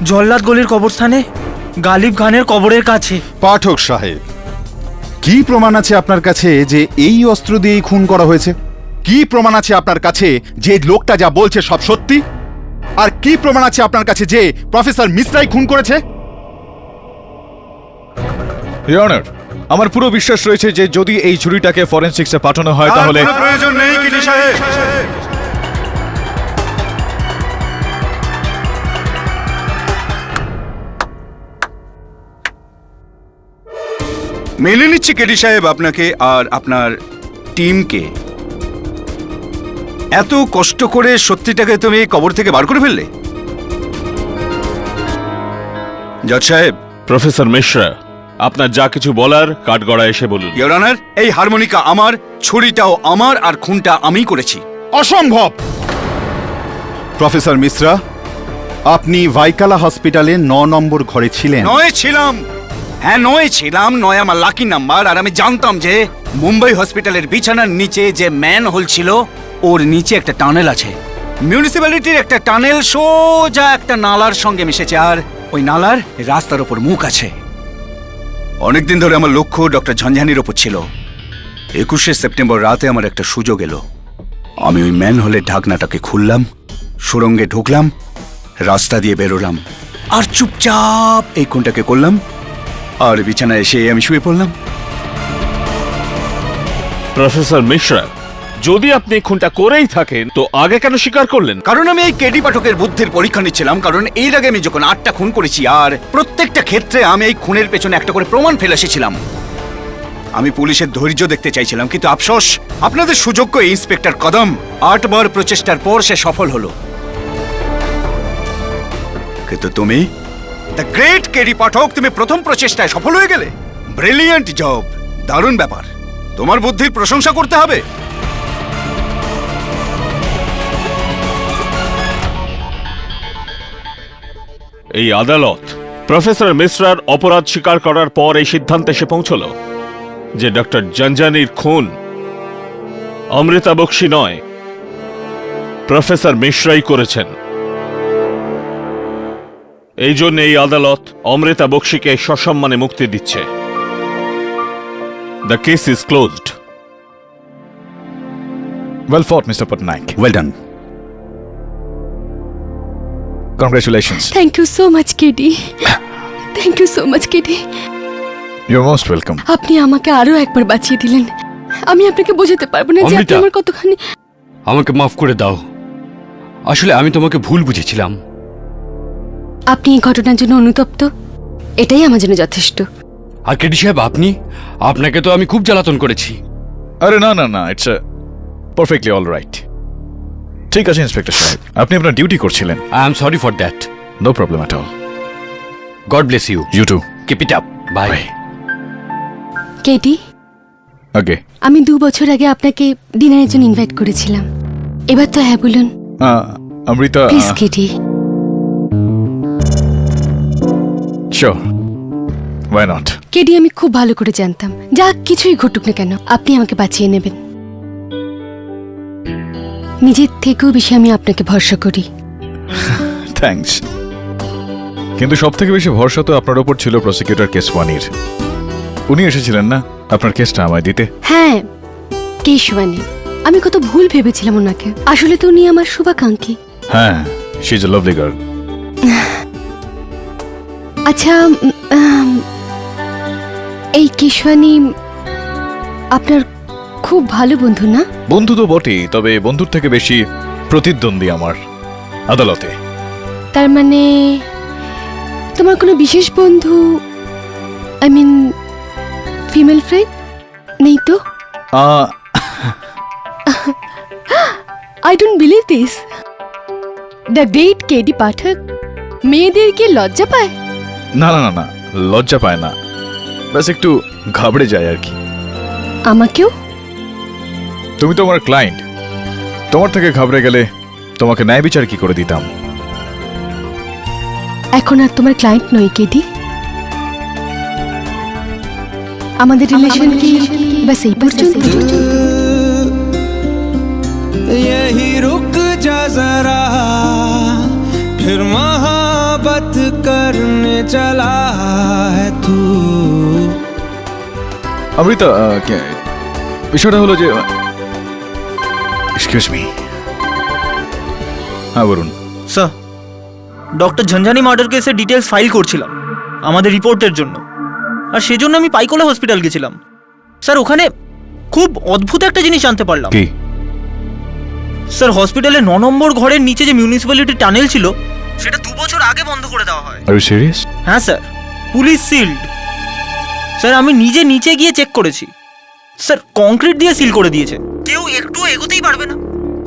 জল্লাদ গলির কবরস্থানে গালিব খানের কবরের কাছে। পাঠক সাহেব, কি প্রমাণ আছে আপনার কাছে যে এই অস্ত্র দিয়েই খুন করা হয়েছে? কি প্রমাণ আছে আপনার কাছে যে লোকটা যা বলছে সব সত্যি? আর কি প্রমাণ আছে আপনার কাছে যে প্রফেসর মিশ্রাই খুন করেছে? ইওর অনার, আমার পুরো বিশ্বাস রয়েছে যে যদি এই ছুরিটাকে ফরেনসিক্সে পাঠানো হয় তাহলে প্রয়োজন নেই কেডি সাহেব। মেনে নিচ্ছি কেডি সাহেব আপনাকে আর আপনার টিমকে। এত কষ্ট করে সত্যিটাকে তুমি কবর থেকে বার করে ফেললে। জজ সাহেব, প্রফেসর মিশ্রা, আপনার যা কিছু বলার কাঠগড়া এসে বলুন। ইওর অনার, এই হারমোনিকা আমার, ছুরিটাও আমার, আর খুনটা আমিই করেছি। অসম্ভব! প্রফেসর মিশ্রা, আপনি ভাইকালা হসপিটালে 9 নম্বর ঘরে ছিলেন। নয় ছিলাম, হ্যাঁ নয় ছিলাম, নয় আমার লাকি নাম্বার। আর আমি জানতাম যে মুম্বাই হসপিটালের বিছানার নিচে যে ম্যান হোল ছিল ওর নিচে একটা টানেল আছে। মিউনিসিপ্যালিটির একটা টানেল সোজা একটা নালার সঙ্গে মিশেছে, আর ওই নালার রাস্তার ওপর মুখ আছে। অনেকদিন ধরে আমার লক্ষ্য ডক্টর ঝঞ্ঝানির ওপর ছিল। 21শে সেপ্টেম্বর রাতে আমার একটা সুযোগ এলো। আমি ওই ম্যান হোলের ঢাকনাটাকে খুললাম, সুড়ঙ্গে ঢুকলাম, রাস্তা দিয়ে বেরোলাম, আর চুপচাপ এই খুনটাকে করলাম। আর বিছানায় এসে আমি শুয়ে পড়লাম। প্রফেসর মিশ্রা, যদি আপনি খুনটা করেই থাকেন তো আগে কেন স্বীকার করলেন? কারণ আমি এই কেডি পাঠকের বুদ্ধির পরীক্ষা নিচ্ছিলাম। কারণ এর আগে আমি যখন 8টা খুন করেছি, আর প্রত্যেকটা ক্ষেত্রে আমি এই খুনের পেছনে একটা করে প্রমাণ ফেলে এসেছিলাম। আমি পুলিশের ধৈর্য দেখতে চাইছিলাম, কিন্তু আফসোস আপনাদের সুযোগ্য ইন্সপেক্টর কদম 8 বার প্রচেষ্টার পর সে সফল হলো। কিন্তু তুমি, দ্য গ্রেট কেডি পাঠক, তুমি প্রথম প্রচেষ্টায় সফল হয়ে গেলে। ব্রিলিয়েন্ট জব, দারুণ ব্যাপার। তোমার বুদ্ধির প্রশংসা করতে হবে। এই আদালত প্রফেসর মিশ্রার অপরাধ স্বীকার করার পর এই সিদ্ধান্তে এসে পৌঁছল যে ডক্টর ঝঞ্ঝানির খুন অমৃতা বক্সি নয়, প্রফেসর মিশ্রাই করেছেন। এই জন্য এই আদালত অমৃতা বক্সিকে সসম্মানে মুক্তি দিচ্ছে। The case is closed. Well fought mister Patnaik. Well done. Congratulations. Thank you so much KD, thank you so much KD. You are most welcome. আপনি আমাকে আরো একবার বাঁচিয়ে দিলেন। আমি আপনাকে বোঝাতে পারবো না যে আপনি আমার কতখানি। আমাকে মাফ করে দাও, আসলে আমি তোমাকে ভুল বুঝেছিলাম। আপনি এই ঘটনার জন্য অনুতপ্ত, এটাই আমার জন্য যথেষ্ট। আর কেডি সাহেব, আপনাকে তো আমি খুব জ্বালাতন করেছি। আরে না না না, ইটস পারফেক্টলি অল রাইট। ঠিক আছে ইন্সপেক্টর সাহেব, আপনি আপনার ডিউটি করছিলেন। I am sorry for that. No problem at all. God bless you. You too. Keep it up. Bye. KD, okay. আমি 2 বছর আগে আপনাকে ডিনারের জন্য ইনভাইট করেছিলাম। এবার তো হ্যাঁ বলুন। Amrita, please KD. Sure, why not. KD, আমি খুব ভালো করে জানতাম যা কিছুই ঘটুক না কেন আপনি আমাকে বাঁচিয়ে নেবেন। নিজের থেকেও বেশি আমি আপনাকে ভরসা করি। থ্যাঙ্কস। কিন্তু সব থেকে বেশি ভরসা তো আপনার ওপর ছিল প্রসিকিউটর কেশওয়ানির। উনি এসেছিলেন না আপনার কেসটা আমায় দিতে? হ্যাঁ, কেশওয়ানি। আমি কত ভুল ভেবেছিলাম ওনাকে। আসলে তো উনি আমার শুভাকাঙ্ক্ষী। হ্যাঁ, she is a lovely girl. আচ্ছা, এই কেশওয়ানি আপনার খুব ভালো বন্ধু না? বন্ধু তো বটেই, তবে বন্ধুর থেকে বেশি প্রতিদ্বন্দ্বী আমার আদালতে। তার মানে তোমার কোনো বিশেষ বন্ধু, আই মিন ফিমেল ফ্রেন্ড নেই তো? I don't believe this. The great KD Pathak মেয়েদেরকে লজ্জা পায়? না না না না, লজ্জা পায় না, ব্যাস একটু ঘাবড়ে যায় আর কি। আমাকেও? তুমি তো আমার ক্লায়েন্ট, তোমার থেকে ঘাবড়ে গেলে তোমাকে ন্যায় বিচার কি করে দিতাম? এখন আর তোমার ক্লায়েন্ট নই কেডি। আমাদের রিলেশন কি বাস এই পর্যন্ত? यही रुक जा जरा, फिर मोहब्बत करने चला है तू। অমৃতা বিষয়টা হলো যে এক্সকিউজ মি। হ্যাঁ বলুন। স্যার, ডক্টর ঝঞ্ঝানি মার্ডার কেসের ডিটেলস ফাইল করছিলাম আমাদের রিপোর্টের জন্য, আর সেজন্য আমি পাইকোলা হসপিটাল গেছিলাম। স্যার, ওখানে খুব অদ্ভুত একটা জিনিস জানতে পারলাম। কি? স্যার, হসপিটালের 9 নম্বর ঘরের নিচে যে মিউনিসিপ্যালিটি টানেল ছিল সেটা 2 বছর আগে বন্ধ করে দেওয়া হয়। Are you serious? হ্যাঁ স্যার, পুলিশ সিল্ড। স্যার, আমি নিজে নিচে গিয়ে চেক করেছি। স্যার, কংক্রিট দিয়ে সিল করে দিয়েছে, কেউ একটু এগোতেই পারবে না।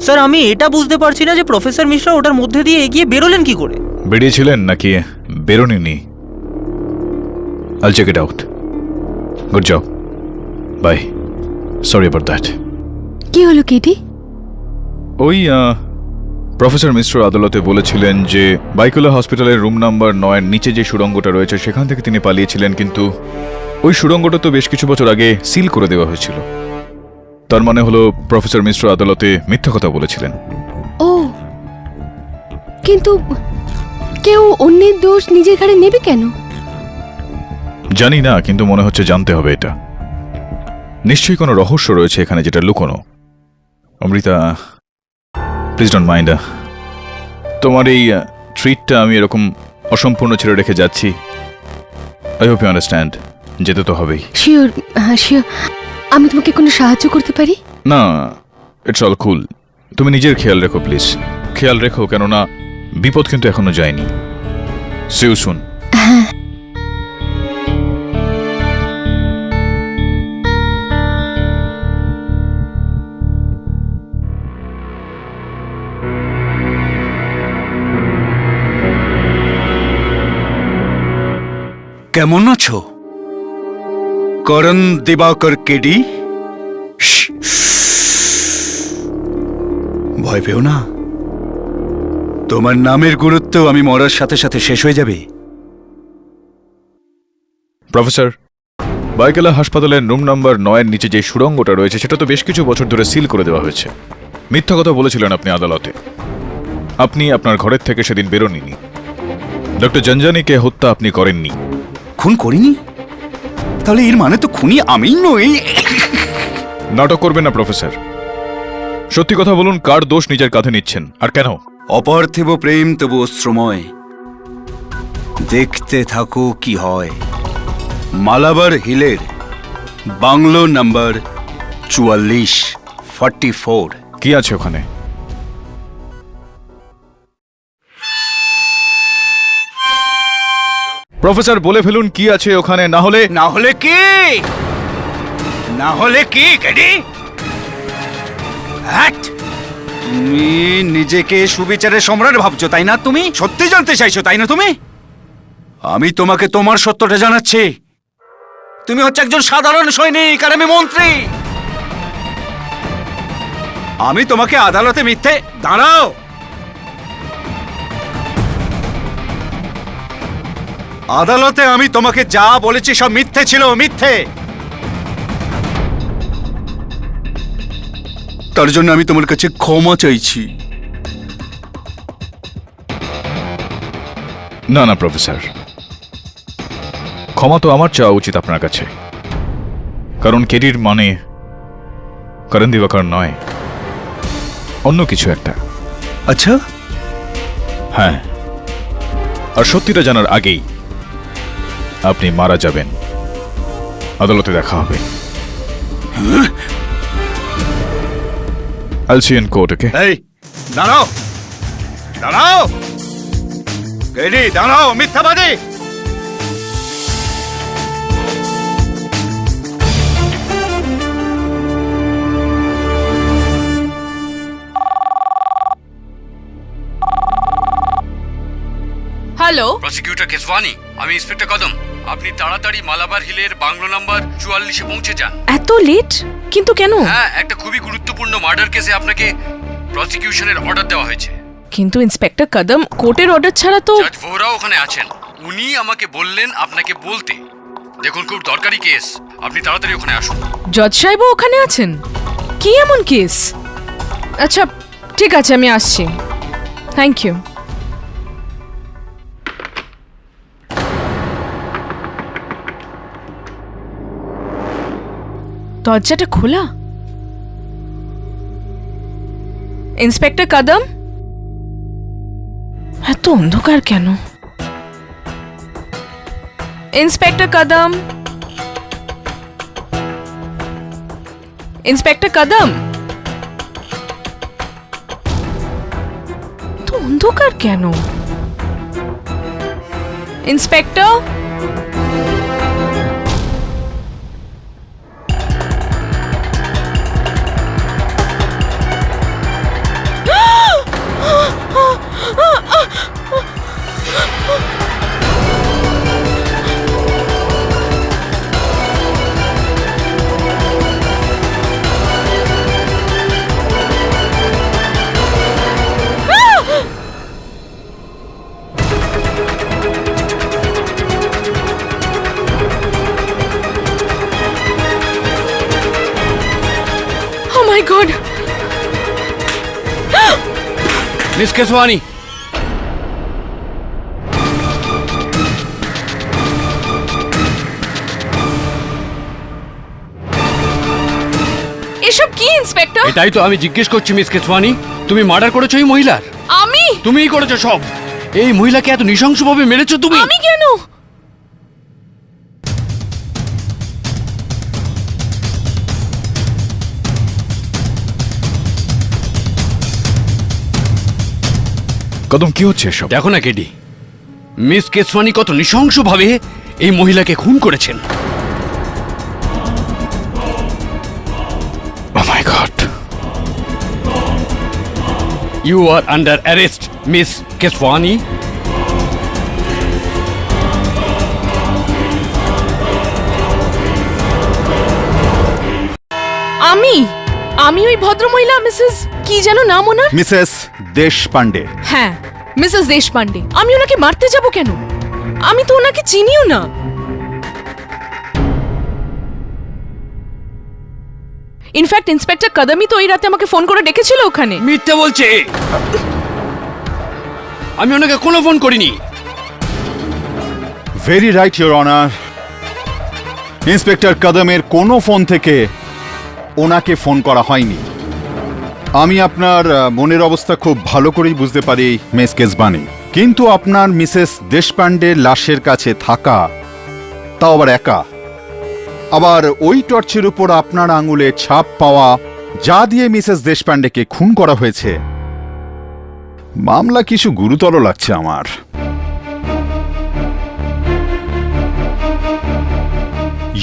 স্যার, আমি এটা বুঝতে পারছি না যে প্রফেসর মিশ্রা ওটার মধ্যে দিয়ে এগিয়ে বেরোলেন কি করে। বেরিয়েছিলেন নাকি বেরোননি? I'll check it out. Good job. Bye. Sorry about that. কি হলো কেটি? ওই প্রফেসর মিশ্র আদালতে বলেছিলেন যে বাইকুলা হসপিটালের রুম নাম্বার 9 নিচে যে সুড়ঙ্গটা রয়েছে সেখান থেকে তিনি পালিয়েছিলেন, কিন্তু ওই সুড়ঙ্গটা তো বেশ কিছু বছর আগে সিল করে দেওয়া হয়েছিল। তার মানে হলো প্রফেসর মিশ্র আদালতে মিথ্যা কথা বলেছিলেন। ও, কিন্তু কেউ অন্যের দোষ নিজের ঘাড়ে নেবে কেন? জানি না, কিন্তু মনে হচ্ছে জানতে হবে এটা। নিশ্চয়ই কোনো রহস্য রয়েছে এখানে যেটা লুকোনো। Amrita, please don't mind. তোমার এই ট্রিটটা আমি এরকম অসম্পূর্ণ ছেড়ে রেখে যাচ্ছি। I hope you understand. যেতে তো হবেই। শিওর, হ্যাঁ শিওর। আমি তোমাকে কোনো সাহায্য করতে পারি? না, ইটস অল কুল। তুমি নিজের খেয়াল রেখো প্লিজ। খেয়াল রেখো, কেননা বিপদ কিন্তু এখনো যায়নি। See you soon. হ্যাঁ। কেমন আছো করণ দিবাকর কেডি? ভয় পেও না, তোমার নামের গুরুত্ব আমি মরার সাথে সাথে শেষ হয়ে যাবে। প্রফেসর, বাইকেলা হাসপাতালের রুম নাম্বার 9 নিচে যে সুড়ঙ্গটা রয়েছে সেটা তো বেশ কিছু বছর ধরে সিল করে দেওয়া হয়েছে। মিথ্যা কথা বলেছিলেন আপনি আদালতে। আপনি আপনার ঘরের থেকে সেদিন বেরোননি। ডক্টর ঝঞ্ঝানিকে হত্যা আপনি করেননি। খুন করিনি? তাহলে এর মানে তো খুনি আমিই নই। নাটক করবেন না প্রফেসর। সত্যি কথা বলুন, কার দোষ নিজের কাঁধে নিচ্ছেন আর কেন? অপার্থিব প্রেম তবু অশ্রময়। দেখতে থাকো কি হয়। মালাবার হিলের বাংলো নাম্বার 44 কি আছে ওখানে? প্রফেসর বলে ফেলুন কি আছে ওখানে, না হলে কি? না হলে কি কেডি? তুমি নিজেকে সুবিচারের সম্রাট ভাবছো তাই না? তুমি সত্যি জানতে চাইছো তাই না? আমি তোমাকে তোমার সত্যটা জানাচ্ছি। তুমি হচ্ছে একজন সাধারণ সৈনিক আর আমি মন্ত্রী। আমি তোমাকে আদালতে মিথ্যে দাঁড়াও। আদালতে আমি তোমাকে যা বলেছি সব মিথ্যে ছিল, মিথ্যে। তার জন্য আমি তোমার কাছে ক্ষমা চাইছি। না না প্রফেসর, ক্ষমা তো আমার চাওয়া উচিত আপনার কাছে, কারণ কেডির মানে করণ দিবাকর নয়, অন্য কিছু একটা। আচ্ছা? হ্যাঁ, আর সত্যিটা জানার আগেই আপনি মারা যাবেন। আদালতে দেখা হবে। I'll see you in court, okay? এই দাঁড়াও, দাঁড়াও কেডি, দাঁড়াও মিথ্যাবাদী। হ্যালো, প্রসিকিউটর কেসওয়ানি, আমি ইন্সপেক্টর কদম। আপনি তাড়াতাড়ি মালাবার হিলের বাংলো নাম্বার 44-এ পৌঁছে যান। এত লেট কিন্তু কেন? হ্যাঁ, একটা খুবই গুরুত্বপূর্ণ মার্ডার কেসে আপনাকে প্রসিকিউশনের অর্ডার দেওয়া হয়েছে। কিন্তু ইন্সপেক্টর কদম, কোর্টের অর্ডার ছাড়া তো। জজ ভোহরাও ওখানে আছেন, উনি আমাকে বললেন আপনাকে বলতে। দেখুন, খুব দরকারি কেস, আপনি তাড়াতাড়ি ওখানে আসুন। জজ সাহেবও ওখানে আছেন? কি এমন কেস? আচ্ছা ঠিক আছে, আমি আসছি। Thank you. দরজাটা খোলা। ইন্সপেক্টর কদম, এত অন্ধকার কেন? ইন্সপেক্টর কদম, ইন্সপেক্টর কদম, তো অন্ধকার কেন? Inspector, oh my God! Miss Keshwani, এসব কি ইন্সপেক্টর? এটাই তো আমি জিজ্ঞেস করছি মিস কেশওয়ানি, তুমি মার্ডার করেছো এই মহিলার? আমি? তুমিই করেছো সব। এই মহিলাকে এত নৃশংসভাবে মেরেছো তুমি? আমি কেন? কদম, কি হচ্ছে এসব? দেখো না কেডি, মিস কেশওয়ানি কত নৃশংসভাবে এই মহিলাকে খুন করেছেন। Oh my God! You are under arrest, Miss Keswani. আমি ওই ভদ্রমহিলা মিসেস কি যেন নাম ওনার? মিসেস দেশপান্ডে। হ্যাঁ, মিসেস দেশপান্ডে। আমি ওনাকে মারতে যাব কেন? আমি তো ওনাকে চিনিও না। ইনফ্যাক্ট ইন্সপেক্টর কদমই তো ওই রাতে আমাকে ফোন করে ডেকেছিল ওখানে। মিথ্যে বলছে, আমি ওনাকে কোনো ফোন করিনি। Very right your honour. Inspector কদমের কোনো ফোন থেকে ওনাকে ফোন করা হয়নি। আমি আপনার মনের অবস্থা খুব ভালো করেই বুঝতে পারি মিস কেশবানি, কিন্তু আপনার মিসেস দেশপান্ডের লাশের কাছে থাকা, তাও আবার একা, আবার ওই টর্চের উপর আপনার আঙুলে ছাপ পাওয়া, যা দিয়ে মিসেস দেশপান্ডেকে খুন করা হয়েছে, মামলা কিছু গুরুতর লাগছে আমার।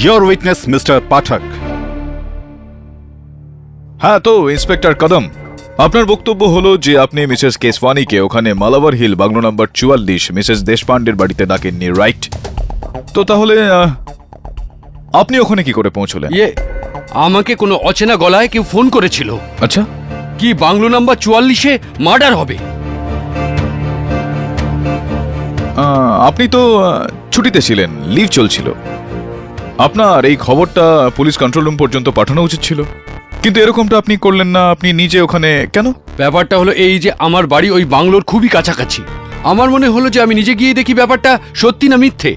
Your witness, Mr. পাঠক। হ্যাঁ, তো ইন্সপেক্টর কদম, আপনার বক্তব্য হলো যে আপনি মিসেস কেশওয়ানিকে ওখানে Malabar Hill bungalow number 44 Mrs দেশপান্ডের বাড়িতে ডাকেননি, রাইট? তো তাহলে আপনি ওখানে কি করে পৌঁছলেন? আমাকে কোনো অচেনা গলায় কেউ ফোন করেছিল। আচ্ছা, কি বাংলো নাম্বার 44-এ মার্ডার হবে? আপনি তো ছুটিতে ছিলেন, লিভ চলছিল। আপনার এই খবরটা পুলিশ কন্ট্রোল রুম পর্যন্ত পাঠানো উচিত ছিল, কিন্তু এরকমটা আপনি করলেন না। আপনি নিজে ওখানে কেন? ব্যাপারটা হলো এই যে আমার বাড়ি ওই বাংলোর খুবই কাছাকাছি। আমার মনে হলো যে আমি নিজে গিয়ে দেখি ব্যাপারটা সত্যি না মিথ্যে।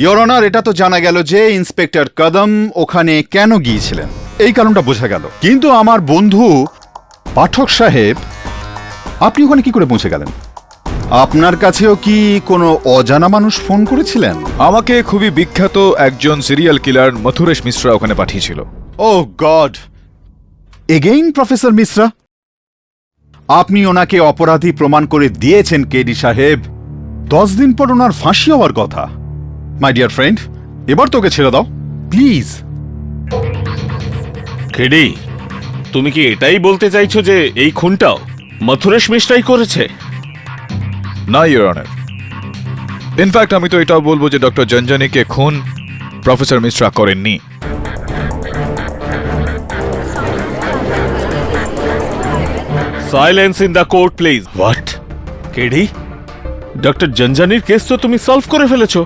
ইওর অনার, এটা তো জানা গেল যে ইন্সপেক্টর কদম ওখানে কেন গিয়েছিলেন, এই কারণটা বোঝা গেল। কিন্তু আমার বন্ধু পাঠক সাহেব, আপনি ওখানে কি করে পৌঁছে গেলেন? আপনার কাছেও কি কোনো অজানা মানুষ ফোন করেছিলেন? আমাকে খুবই বিখ্যাত একজন সিরিয়াল কিলার মথুরেশ মিশ্রা ওখানে পাঠিয়েছিল। ও গড, এগেইন প্রফেসর মিশ্রা? আপনি ওনাকে অপরাধী প্রমাণ করে দিয়েছেন কেডি সাহেব। 10 দিন পর ওনার ফাঁসি হওয়ার কথা। মাই ডিয়ার ফ্রেন্ড, এবার তোকে ছেড়ে দাও প্লিজ। কেডি, তুমি কি এটাই বলতে চাইছো যে এই খুনটাও মথুরেশ মিশ্রাই করেছে? না ইওর অনার, ইনফ্যাক্ট আমি তো এটাও বলবো যে ডক্টর জঞ্জানিকে খুন প্রফেসর মিশ্রা করেননি। Silence in the court please. What? KD, doctor জঞ্জানির কেস তো তুমি সলভ করে ফেলেছো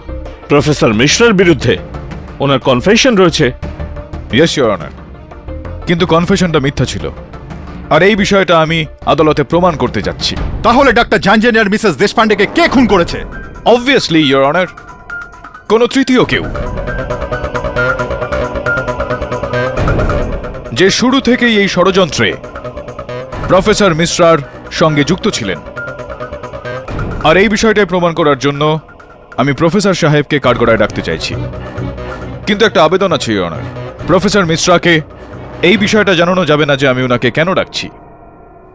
প্রফেসর মিশ্রার বিরুদ্ধে। ওনার কনফেশন রয়েছে। ইয়েস ইওর অনার, কিন্তু কনফেশনটা মিথ্যা ছিল, আর এই বিষয়টা আমি আদালতে প্রমাণ করতে যাচ্ছি। তাহলে ডক্টর জাঞ্জানি আর মিসেস দেশপান্ডেকে কে খুন করেছে? অবভিয়াসলি ইওর অনার, কোনো তৃতীয় কেউ। যে শুরু থেকেই এই ষড়যন্ত্রে প্রফেসর মিশ্রার সঙ্গে যুক্ত ছিলেন। আর এই বিষয়টাই প্রমাণ করার জন্য আমি প্রফেসর সাহেবকে কাঠগড়ায় ডাকতে চাইছি। কিন্তু একটা আবেদন আছে ইওর অনার, প্রফেসর মিশ্রাকে এই বিষয়টা জানানো যাবে না যে আমি ওনাকে কেন ডাকছি।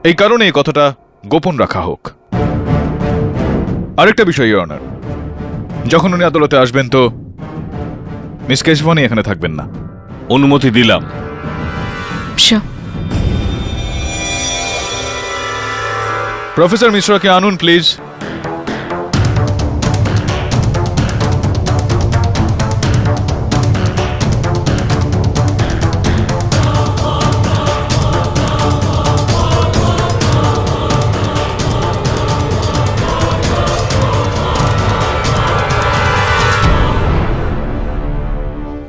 এই কারণে এই কথাটা গোপন রাখা হোক। আরেকটা বিষয় ইওর অনার, যখন উনি আদালতে আসবেন তো মিস কেশবানি এখানে থাকবেন না। অনুমতি দিলাম। প্রফেসর মিশ্রাকে আনুন প্লিজ।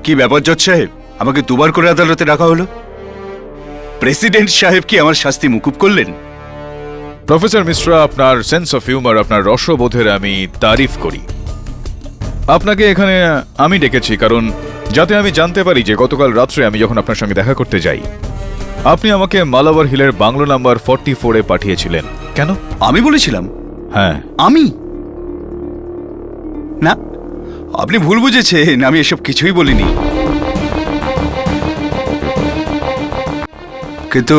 কি ব্যাপার জজ সাহেব, আমাকে দুবার করে আদালতে রাখা হলো। প্রেসিডেন্ট সাহেব কি আমার শাস্তি মুকুব করলেন? প্রফেসর মিশ্রা, আপনার সেন্স অফ হিউমার, আপনার রসবোধের আমি তারিফ করি। আপনাকে এখানে আমি ডেকেছি কারণ যাতে আমি জানতে পারি যে গতকাল রাত্রে আমি যখন আপনার সঙ্গে দেখা করতে যাই আপনি আমাকে মালাবার হিলের বাংলো নাম্বার 44-এ পাঠিয়েছিলেন। কেন? আমি বলেছিলাম? হ্যাঁ। আমি? না, আপনি ভুল বুঝেছেন, আমি এসব কিছুই বলিনি। কিন্তু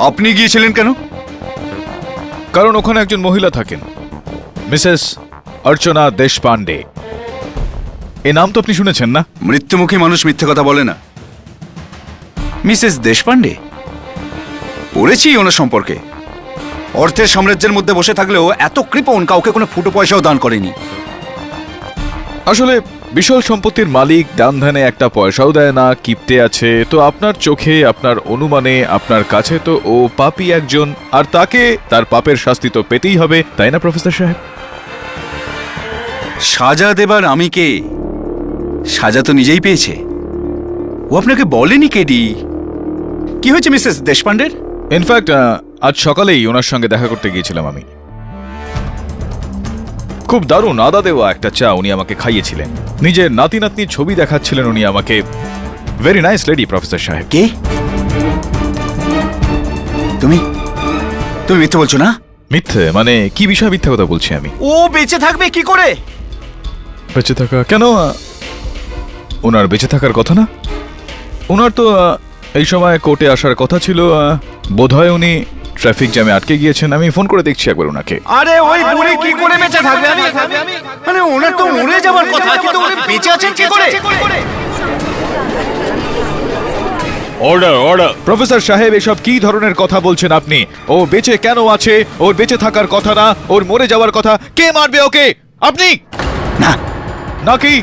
আপনি গিয়েছিলেন কেন? কারণ ওখানে একজন মহিলা থাকেন, মিসেস অর্চনা দেশপান্ডে। এই নাম তো আপনি শুনেছেন না? মৃত্যুমুখী মানুষ মিথ্যে কথা বলে না। মিসেস দেশপান্ডে? পড়েছি ওনার সম্পর্কে। অর্থের সাম্রাজ্যের মধ্যে বসে থাকলেও এত কৃপণ, কাউকে কোনো ফুটো পয়সাও দান করেনি। আসলে বিশাল সম্পত্তির মালিক, দান ধ্যানে একটা পয়সাও দেয় না, কিপ্টে আছে। তো আপনার চোখে, আপনার অনুমানে, আপনার কাছে তো ও পাপী একজন, আর তাকে তার পাপের শাস্তি তো পেতেই হবে, তাই না প্রফেসর সাহেব? সাজা দেবার আমি কে? সাজা তো নিজেই পেয়েছে। ও আপনাকে বলেনি কেডি? কি হয়েছে মিসেস দেশপান্ডের? ইনফ্যাক্ট আজ সকালেই ওনার সঙ্গে দেখা করতে গিয়েছিলাম আমি। খুব দারুণ আদা দেওয়া একটা চা উনি আমাকে খাইয়েছিলেন। নিজের নাতি নাতনির ছবি দেখাচ্ছিলেন উনি আমাকে। ভেরি নাইস লেডি প্রফেসর সাহেব। কে? তুমি মিথ্যে বলছো না? মিথ্যে মানে কি বিষয় মিথ্যে কথা বলছি আমি? ও বেঁচে থাকবে কি করে? বেঁচে থাকা কেন? ওনার বেঁচে থাকার কথা না? ওনার তো এই সময় কোর্টে আসার কথা ছিল। বোধহয় উনি ট্রাফিক জ্যামে আটকে গিয়েছেন। আমি ফোন করে দেখছি একবার ওনাকে। আরে ওই বুড়ি কি করে বেঁচে থাকবে? মানে ওনার তো মরে যাবার কথা, কিন্তু উনি বেঁচে আছেন কি করে? Order order. প্রফেসর সাহেব, এসব কি ধরনের কথা বলছেন আপনি? ও বেঁচে কেন আছে? ওর বেঁচে থাকার কথা না, ওর মরে যাওয়ার কথা। কে মারবে ওকে? আপনি? না। নাকি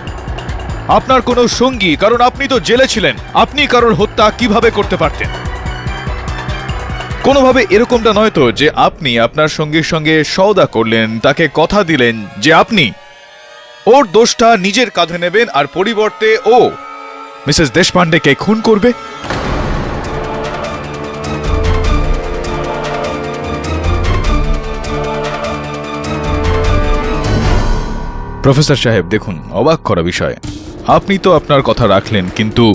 আপনার কোনো সঙ্গী? কারণ আপনি তো জেলে ছিলেন। আপনি কারোর হত্যা কিভাবে করতে পারতেন? কোনোভাবে এরকমটা নয় তো যে আপনি আপনার সঙ্গীর সঙ্গে সওদা করলেন, তাকে কথা দিলেন যে আপনি ওর দোষটা নিজের কাঁধে নেবেন আর পরিবর্তে ও মিসেস দেশপান্ডেকে খুন করবে? প্রফেসর সাহেব দেখুন, অবাক করা বিষয়, আপনি তো আপনার কথা রাখলেন, কিন্তু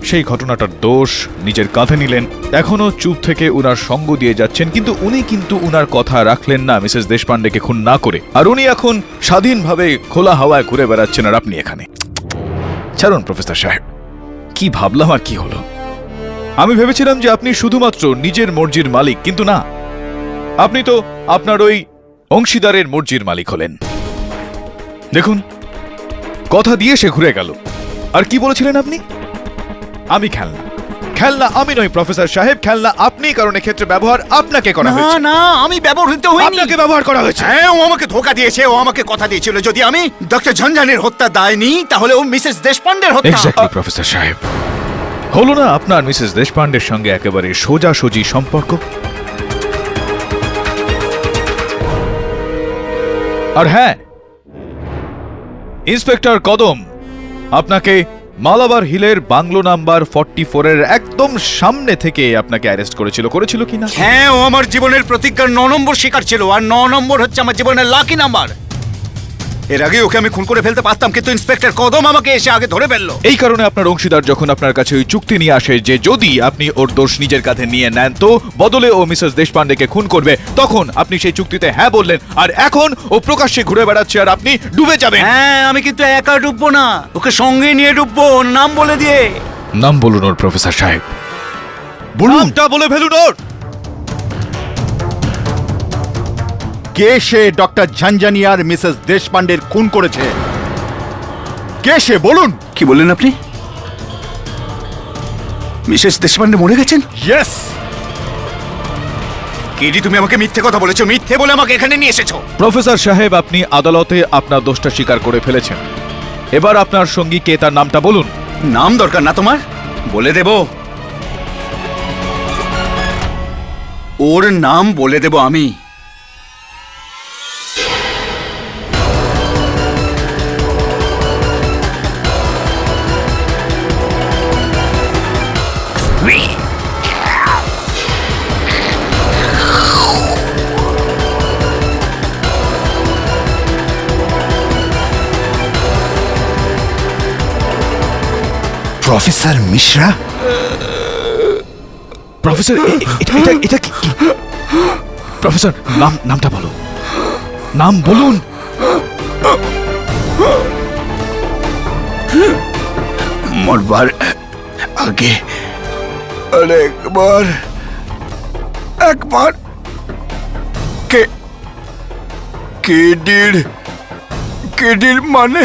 সেই ঘটনাটার দোষ নিজের কাঁধে নিলেন। এখনো চুপ থেকে উনার সঙ্গ দিয়ে যাচ্ছেন, কিন্তু উনি কিন্তু উনার কথা রাখলেন না মিসেস দেশপান্ডেকে খুন না করে। আর উনি এখন স্বাধীনভাবে খোলা হাওয়ায় ঘুরে বেড়াচ্ছেন, আর আপনি এখানে। ছাড়ুন প্রফেসর সাহেব, কি ভাবলাম আর কি হলো। আমি ভেবেছিলাম যে আপনি শুধুমাত্র নিজের মর্জির মালিক, কিন্তু না, আপনি তো আপনার ওই অংশীদারের মর্জির মালিক হলেন। দেখুন, কথা দিয়ে সে ঘুরে গেল। আর কি বলেছিলেন আপনি? আমি খেলনা। খেলনা আমি নই প্রফেসর সাহেব, খেলনা আপনি, কারণ ক্ষেত্রে ব্যবহার আপনাকে করা হয়েছে। না, আমি ব্যবহৃত হইনি। আপনাকে ব্যবহার করা হয়েছে। হ্যাঁ, ও আমাকে ধোঁকা দিয়েছে। ও আমাকে কথা দিয়েছিল যদি আমি ডক্টর ঝঞ্ঝানির হত্যা দায় নিই, তাহলে ও মিসেস দেশপান্ডের হত্যা। এক্স্যাক্টলি প্রফেসর সাহেব। হলো না আপনার মিসেস দেশপান্ডের সঙ্গে একেবারে সোজাসুজি সম্পর্ক? আর হ্যাঁ, ইন্সপেক্টর কদম আপনাকে মালাবার হিলের বাংলো নাম্বার 44-এর একদম সামনে থেকে আপনাকে অ্যারেস্ট করেছিল কিনা? হ্যাঁ, ও আমার জীবনের প্রতিজ্ঞার 9 নম্বর শিকার ছিল, আর 9 নম্বর হচ্ছে আমার জীবনের লাকি নাম্বার। এর আগে ওকে আমি খুন করে ফেলতে পারতাম, কিন্তু ইন্সপেক্টর কদম আমাকে এসে আগে ধরে ফেললো। এই কারণে আপনার অংশীদার যখন আপনার কাছে ওই চুক্তি নিয়ে আসে যে যদি আপনি ওর দোষ নিজের কাঁধে নিয়ে নেন তো বদলে ও মিসেস দেশপান্ডেকে খুন করবে, তখন আপনি সেই চুক্তিতে হ্যাঁ বললেন, আর এখন ও প্রকাশ্যে ঘুরে বেড়াচ্ছে আর আপনি ডুবে যাবেন। হ্যাঁ, আমি কিন্তু একা ডুববো না, ওকে সঙ্গে নিয়ে ডুববো। ওর নাম বলে দিয়ে। নাম বলুন ওর প্রফেসর সাহেব, নামটা বলে ফেলুন ওর। কে সে ডক্টর ঝঞ্ঝানি আর মিসেস দেশপান্ডের খুন করেছে? কে সে বলুন। কি বললেন আপনি? মিসেস দেশপান্ডে মরে গেছেন? ইয়েস। কেডি, তুমি আমাকে মিথ্যে কথা বলেছো, মিথ্যে বলে আমাকে এখানে নিয়ে এসেছো। প্রফেসর সাহেব, আপনি আদালতে আপনার দোষটা স্বীকার করে ফেলেছেন। এবার আপনার সঙ্গী কে তার নামটা বলুন। নাম দরকার না তোমার, বলে দেব। ওর নাম বলে দেব আমি। প্রফেসর মিশ্রা। প্রফেসর, এটা কি? প্রফেসর, নামটা বলো, নাম বলুন। মরবার আগে একবার কেডির মানে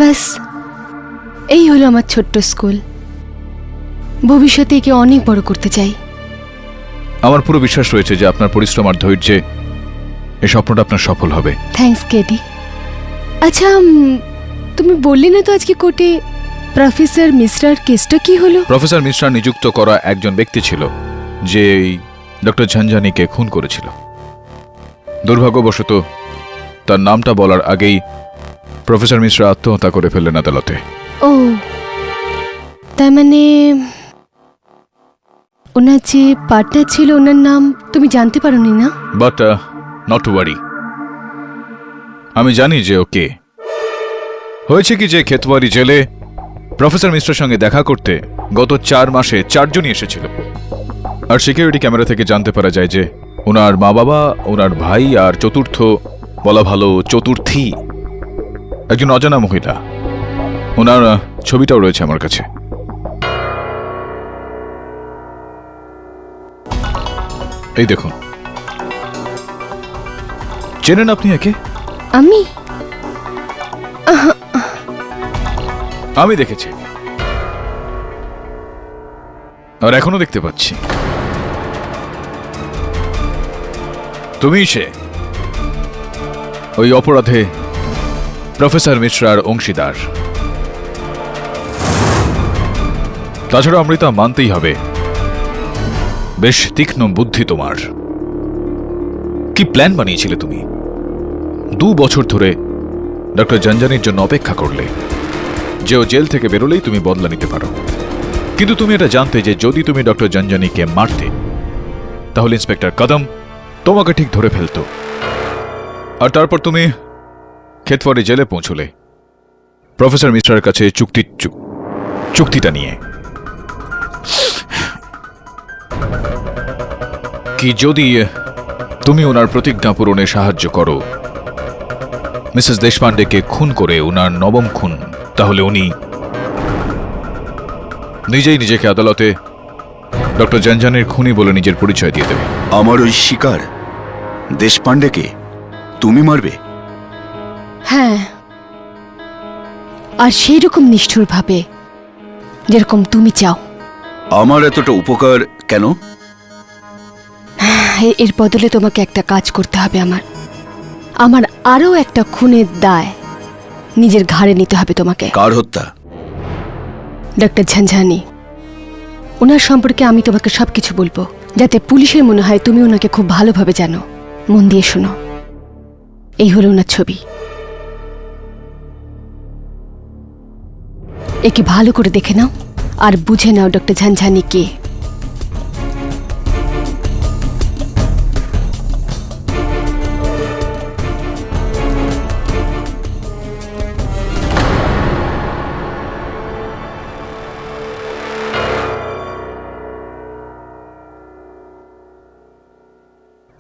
ব্যাস, এই হলো আমার ছোট্ট স্কুল। ভবিষ্যতে একে অনেক বড় করতে চাই। আমার পুরো বিশ্বাস রয়েছে যে আপনার পরিশ্রম আর ধৈর্যে এই স্বপ্নটা আপনার সফল হবে। Thanks KD. আচ্ছা, তুমি বললে না তো আজকে কোর্টে প্রফেসর মিশ্রার কেসটা কি হলো? প্রফেসর মিশ্রা নিযুক্ত করা একজন ব্যক্তি ছিল যে ডক্টর ঝঞ্ঝানিকে খুন করেছিল। দুর্ভাগ্যবশত তার নামটা বলার আগেই প্রফেসর মিশ্রা আত্মহত্যা করে ফেললেন আদালতে। ও, তার মানে ওনার যে পার্টনার ছিল ওনার নাম তুমি জানতে পারোনি না? বাট নট টু ওয়ারি, আমি জানি যে ওকে। হয়েছে কি যে খেতওয়ারি জেলে প্রফেসর মিশ্রের সঙ্গে দেখা করতে গত 4 মাসে 4 জনই এসেছিল। আর সিকিউরিটি ক্যামেরা থেকে জানতে পারা যায় যে ওনার মা বাবা, ওনার ভাই আর চতুর্থ, বলা ভালো চতুর্থী, একজন অজানা মহিলা। ওনার ছবিটাও রয়েছে আমার কাছে। এই দেখুন, চেনেন আপনি একে? আমি আমি দেখেছি আর এখনো দেখতে পাচ্ছি। তুমি সে ওই অপরাধে প্রফেসর মিশ্রার অংশীদার। তাছাড়া অমৃতা, মানতেই হবে বেশ তীক্ষ্ণ বুদ্ধি তোমার। কি প্ল্যান বানিয়েছিলে তুমি? 2 বছর ধরে ডক্টর ঝঞ্ঝানির জন্য অপেক্ষা করলে যে ও জেল থেকে বেরোলেই তুমি বদলা নিতে পারো। কিন্তু তুমি এটা জানতে যে যদি তুমি ডক্টর ঝঞ্ঝানিকে মারতে তাহলে ইন্সপেক্টর কদম তোমাকে ঠিক ধরে ফেলত। আর তারপর তুমি খেতওয়ারি জেলে পৌঁছলে প্রফেসর মিশ্রার কাছে চুক্তিটা নিয়ে। কি যদি তুমি ওনার প্রতিজ্ঞা পূরণে সাহায্য করো, মিসেস দেশপান্ডেকে খুন করে ওনার 9ম খুন, তাহলে উনি নিজেই নিজেকে আদালতে ডক্টর ঝঞ্ঝানির খুনি বলে নিজের পরিচয় দিয়ে দেবে। আমার ওই শিকার দেশপান্ডেকে তুমি মারবে? হ্যাঁ, আর সেই রকম নিষ্ঠুর ভাবে যেরকম তুমি চাও। আমার এতটা উপকার কেন? এর বদলে তোমাকে একটা কাজ করতে হবে। আমার আরো একটা খুনের দায় নিজের ঘাড়ে নিতে হবে তোমাকে। কার হত্যা? ডক্টর ঝঞ্ঝানি। ওনার সম্পর্কে আমি তোমাকে সবকিছু বলবো, যাতে পুলিশের মনে হয় তুমি ওনাকে খুব ভালোভাবে জানো। মন দিয়ে শোনো, এই হলো ওনার ছবি। একে ভালো করে দেখে নাও আর বুঝে নাও ডক্টর ঝানঝানি কে।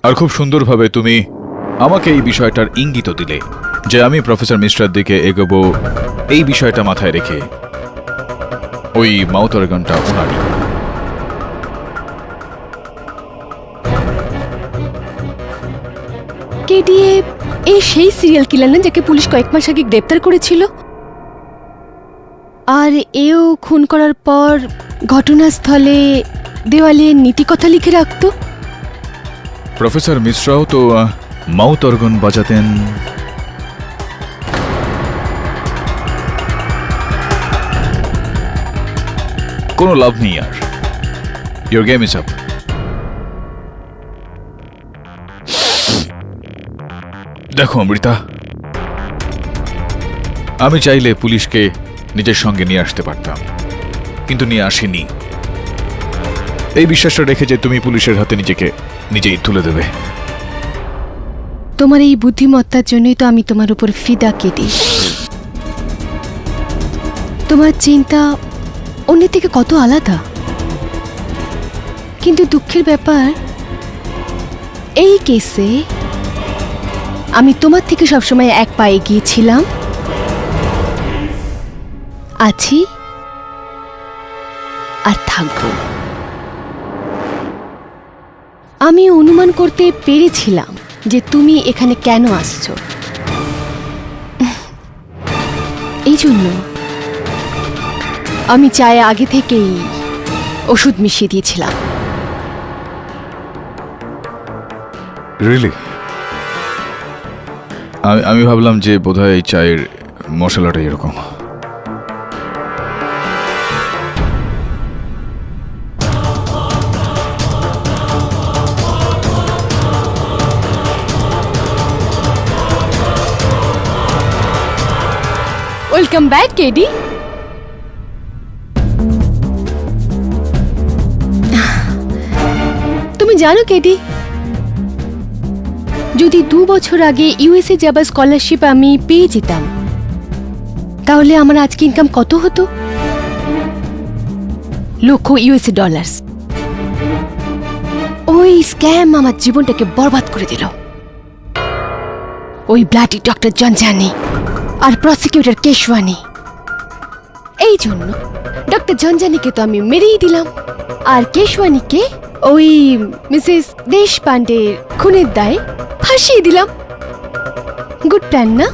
আর খুব সুন্দরভাবে তুমি আমাকে এই বিষয়টার ইঙ্গিত দিলে যে আমি প্রফেসর মিশ্রার দিকে এগোবো এই বিষয়টা মাথায় রেখে। ওই মাউথ অর্গানটা ওনারই। কেডিএ এই সেই সিরিয়াল কিলার না যাকে পুলিশ কয়েক মাস আগে গ্রেপ্তার করেছিল, আর এও খুন করার পর ঘটনাস্থলে দেওয়ালে নীতিকথা লিখে রাখতো। প্রফেসর মিশ্রাও তো মাউথ অর্গান বাজাতেন। কোনো লাভ নেই আর, ইয়োর গেম ইজ আপ। দেখো অমৃতা, আমি চাইলে পুলিশকে নিজের সঙ্গে নিয়ে আসতে পারতাম, কিন্তু নিয়ে আসিনি। এই বিশ্বাসটা রেখে যে তুমি পুলিশের হাতে নিজেকে নিজেই তুলে দেবে। তোমার এই বুদ্ধিমত্তার জন্যই তো আমি তোমার উপর ফিদা, কেডি। তোমার চিন্তা অন্যের থেকে কত আলাদা, কিন্তু দুঃখের ব্যাপার এই কেসে আমি তোমার থেকে সবসময় এক পা এগিয়েছিলাম, আছি আর থাকবো। আমি অনুমান করতে পেরেছিলাম যে তুমি এখানে কেন আসছো, এই জন্য আমি চায়ে আগে থেকেই ওষুধ মিশিয়ে দিয়েছিলাম। রিয়েলি? আমি ভাবলাম যে বোধহয় এই চায়ের মশলাটা এরকম। Welcome back KD. তুমি জানো কেডি, যদি 2 বছর আগে ইউএসএ যাবার স্কলারশিপ আমি পেয়ে যেতাম, তাহলে আমার আজকে ইনকাম কত হতো? লক্ষ ইউএসএ ডলার। ওই স্ক্যাম আমার জীবনটাকে বরবাদ করে দিল। ওই ব্লাডি ডক্টর ঝানঝানি আর প্রসিকিউটর কেশওয়ানি। এই জন্য ডক্টর ঝানঝানিকে তো আমি মেরেই দিলাম, আর কেশওয়ানিকে ওই মিসেস দেশপান্ডের খুনের দায়ে ফাঁসিয়ে দিলাম। গুড প্ল্যান না?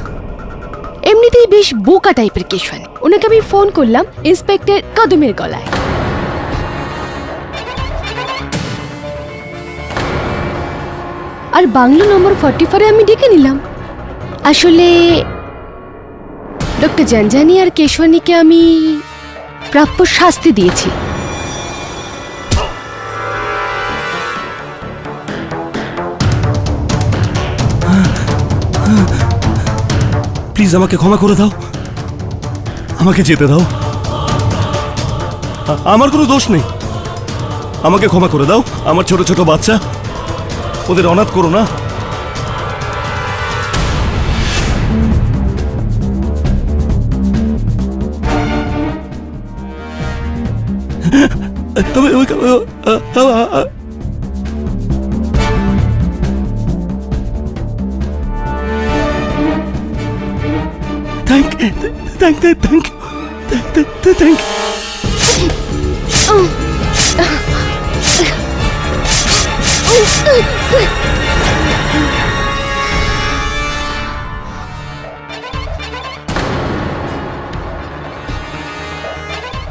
এমনিতেই বেশ বোকা টাইপের কেশওয়ানি। ওনাকে আমি ফোন করলাম ইন্সপেক্টর কদমের গলায়। আর বাংলো নম্বর 44-এ আমি ডেকে নিলাম। আসলে ডক্টর ঝানঝানি আর কেশওয়ানিকে আমি প্রাপ্য শাস্তি দিয়েছি। প্লিজ আমাকে ক্ষমা করে দাও, আমাকে যেতে দাও। আমার কোনো দোষ নেই, আমাকে ক্ষমা করে দাও। আমার ছোট ছোট বাচ্চা, ওদের অনাথ করো না। থ্যাংক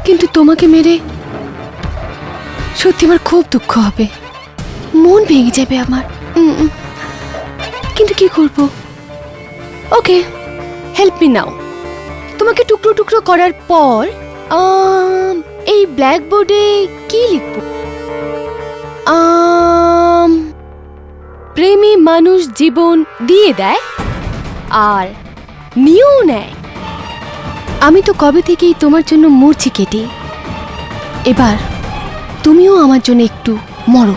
কিন্তু তোমাকে মেরে সত্যি আমার খুব দুঃখ হবে, মন ভেঙে যাবে আমার। কিন্তু কি করব? ওকে, হেল্প মি নাও। তোমাকে টুকরো টুকরো করার পর এই ব্ল্যাকবোর্ডে কি লিখব? প্রেমে মানুষ জীবন দিয়ে দেয় আর নিয়েও নেয়। আমি তো কবে থেকেই তোমার জন্য মরছি কেটি, এবার তুমিও আমার জন্য একটু মরো।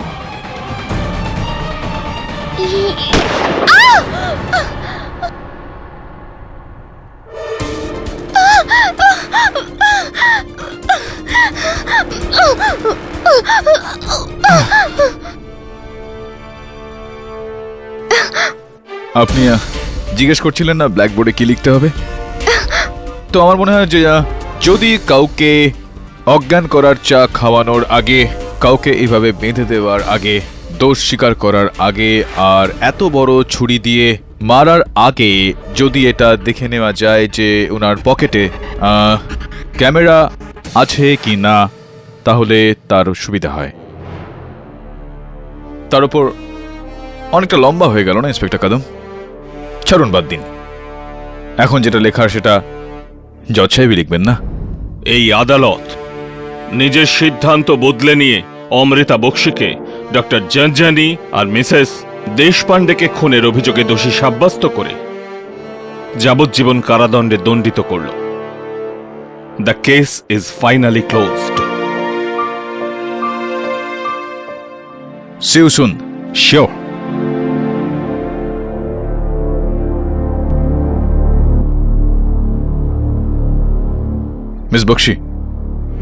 আপনি জিজ্ঞেস করছিলেন না ব্ল্যাকবোর্ডে কি লিখতে হবে? তো আমার মনে হয় যে যদি কাউকে অজ্ঞান করার চা খাওয়ানোর আগে, কাউকে এইভাবে বেঁধে দেওয়ার আগে, দোষ স্বীকার করার আগে, আর এত বড় ছুরি দিয়ে মারার আগে যদি এটা দেখে নেওয়া যায় যে ওনার পকেটে ক্যামেরা আছে কি না, তাহলে তার সুবিধা হয়। তার উপর অনেকটা লম্বা হয়ে গেল না ইন্সপেক্টর কদম? ছাড়ুন, বাদ দিন। এখন যেটা লেখার সেটা জজ সাহেবই লিখবেন না? এই আদালত নিজের সিদ্ধান্ত বদলে নিয়ে অমৃতা বক্সিকে, ডক্টর জানজানি আর মিসেস দেশপান্ডেকে খুনের অভিযোগে দোষী সাব্যস্ত করে যাবজ্জীবন কারাদণ্ডে দণ্ডিত করল। The case is finally closed. See you soon. Sure. Miss Bakshi,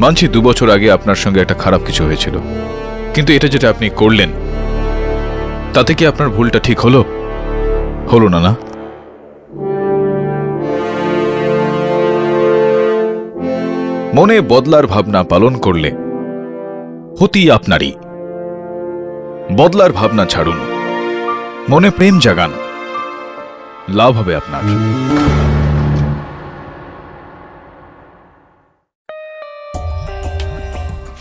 মানছি 2 বছর আগে আপনার সঙ্গে একটা খারাপ কিছু হয়েছিল, কিন্তু এটা যেটা আপনি করলেন তাতে কি আপনার ভুলটা ঠিক হলো? হলো না, না? মনে বদলার ভাবনা পালন করলে ক্ষতি আপনারই। বদলার ভাবনা ছাড়ুন, মনে প্রেম জাগান, লাভ হবে আপনার।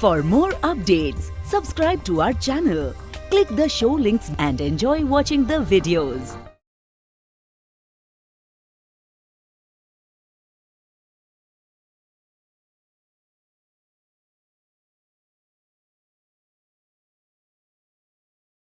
For more updates, subscribe to our channel, click the show links and enjoy watching the videos.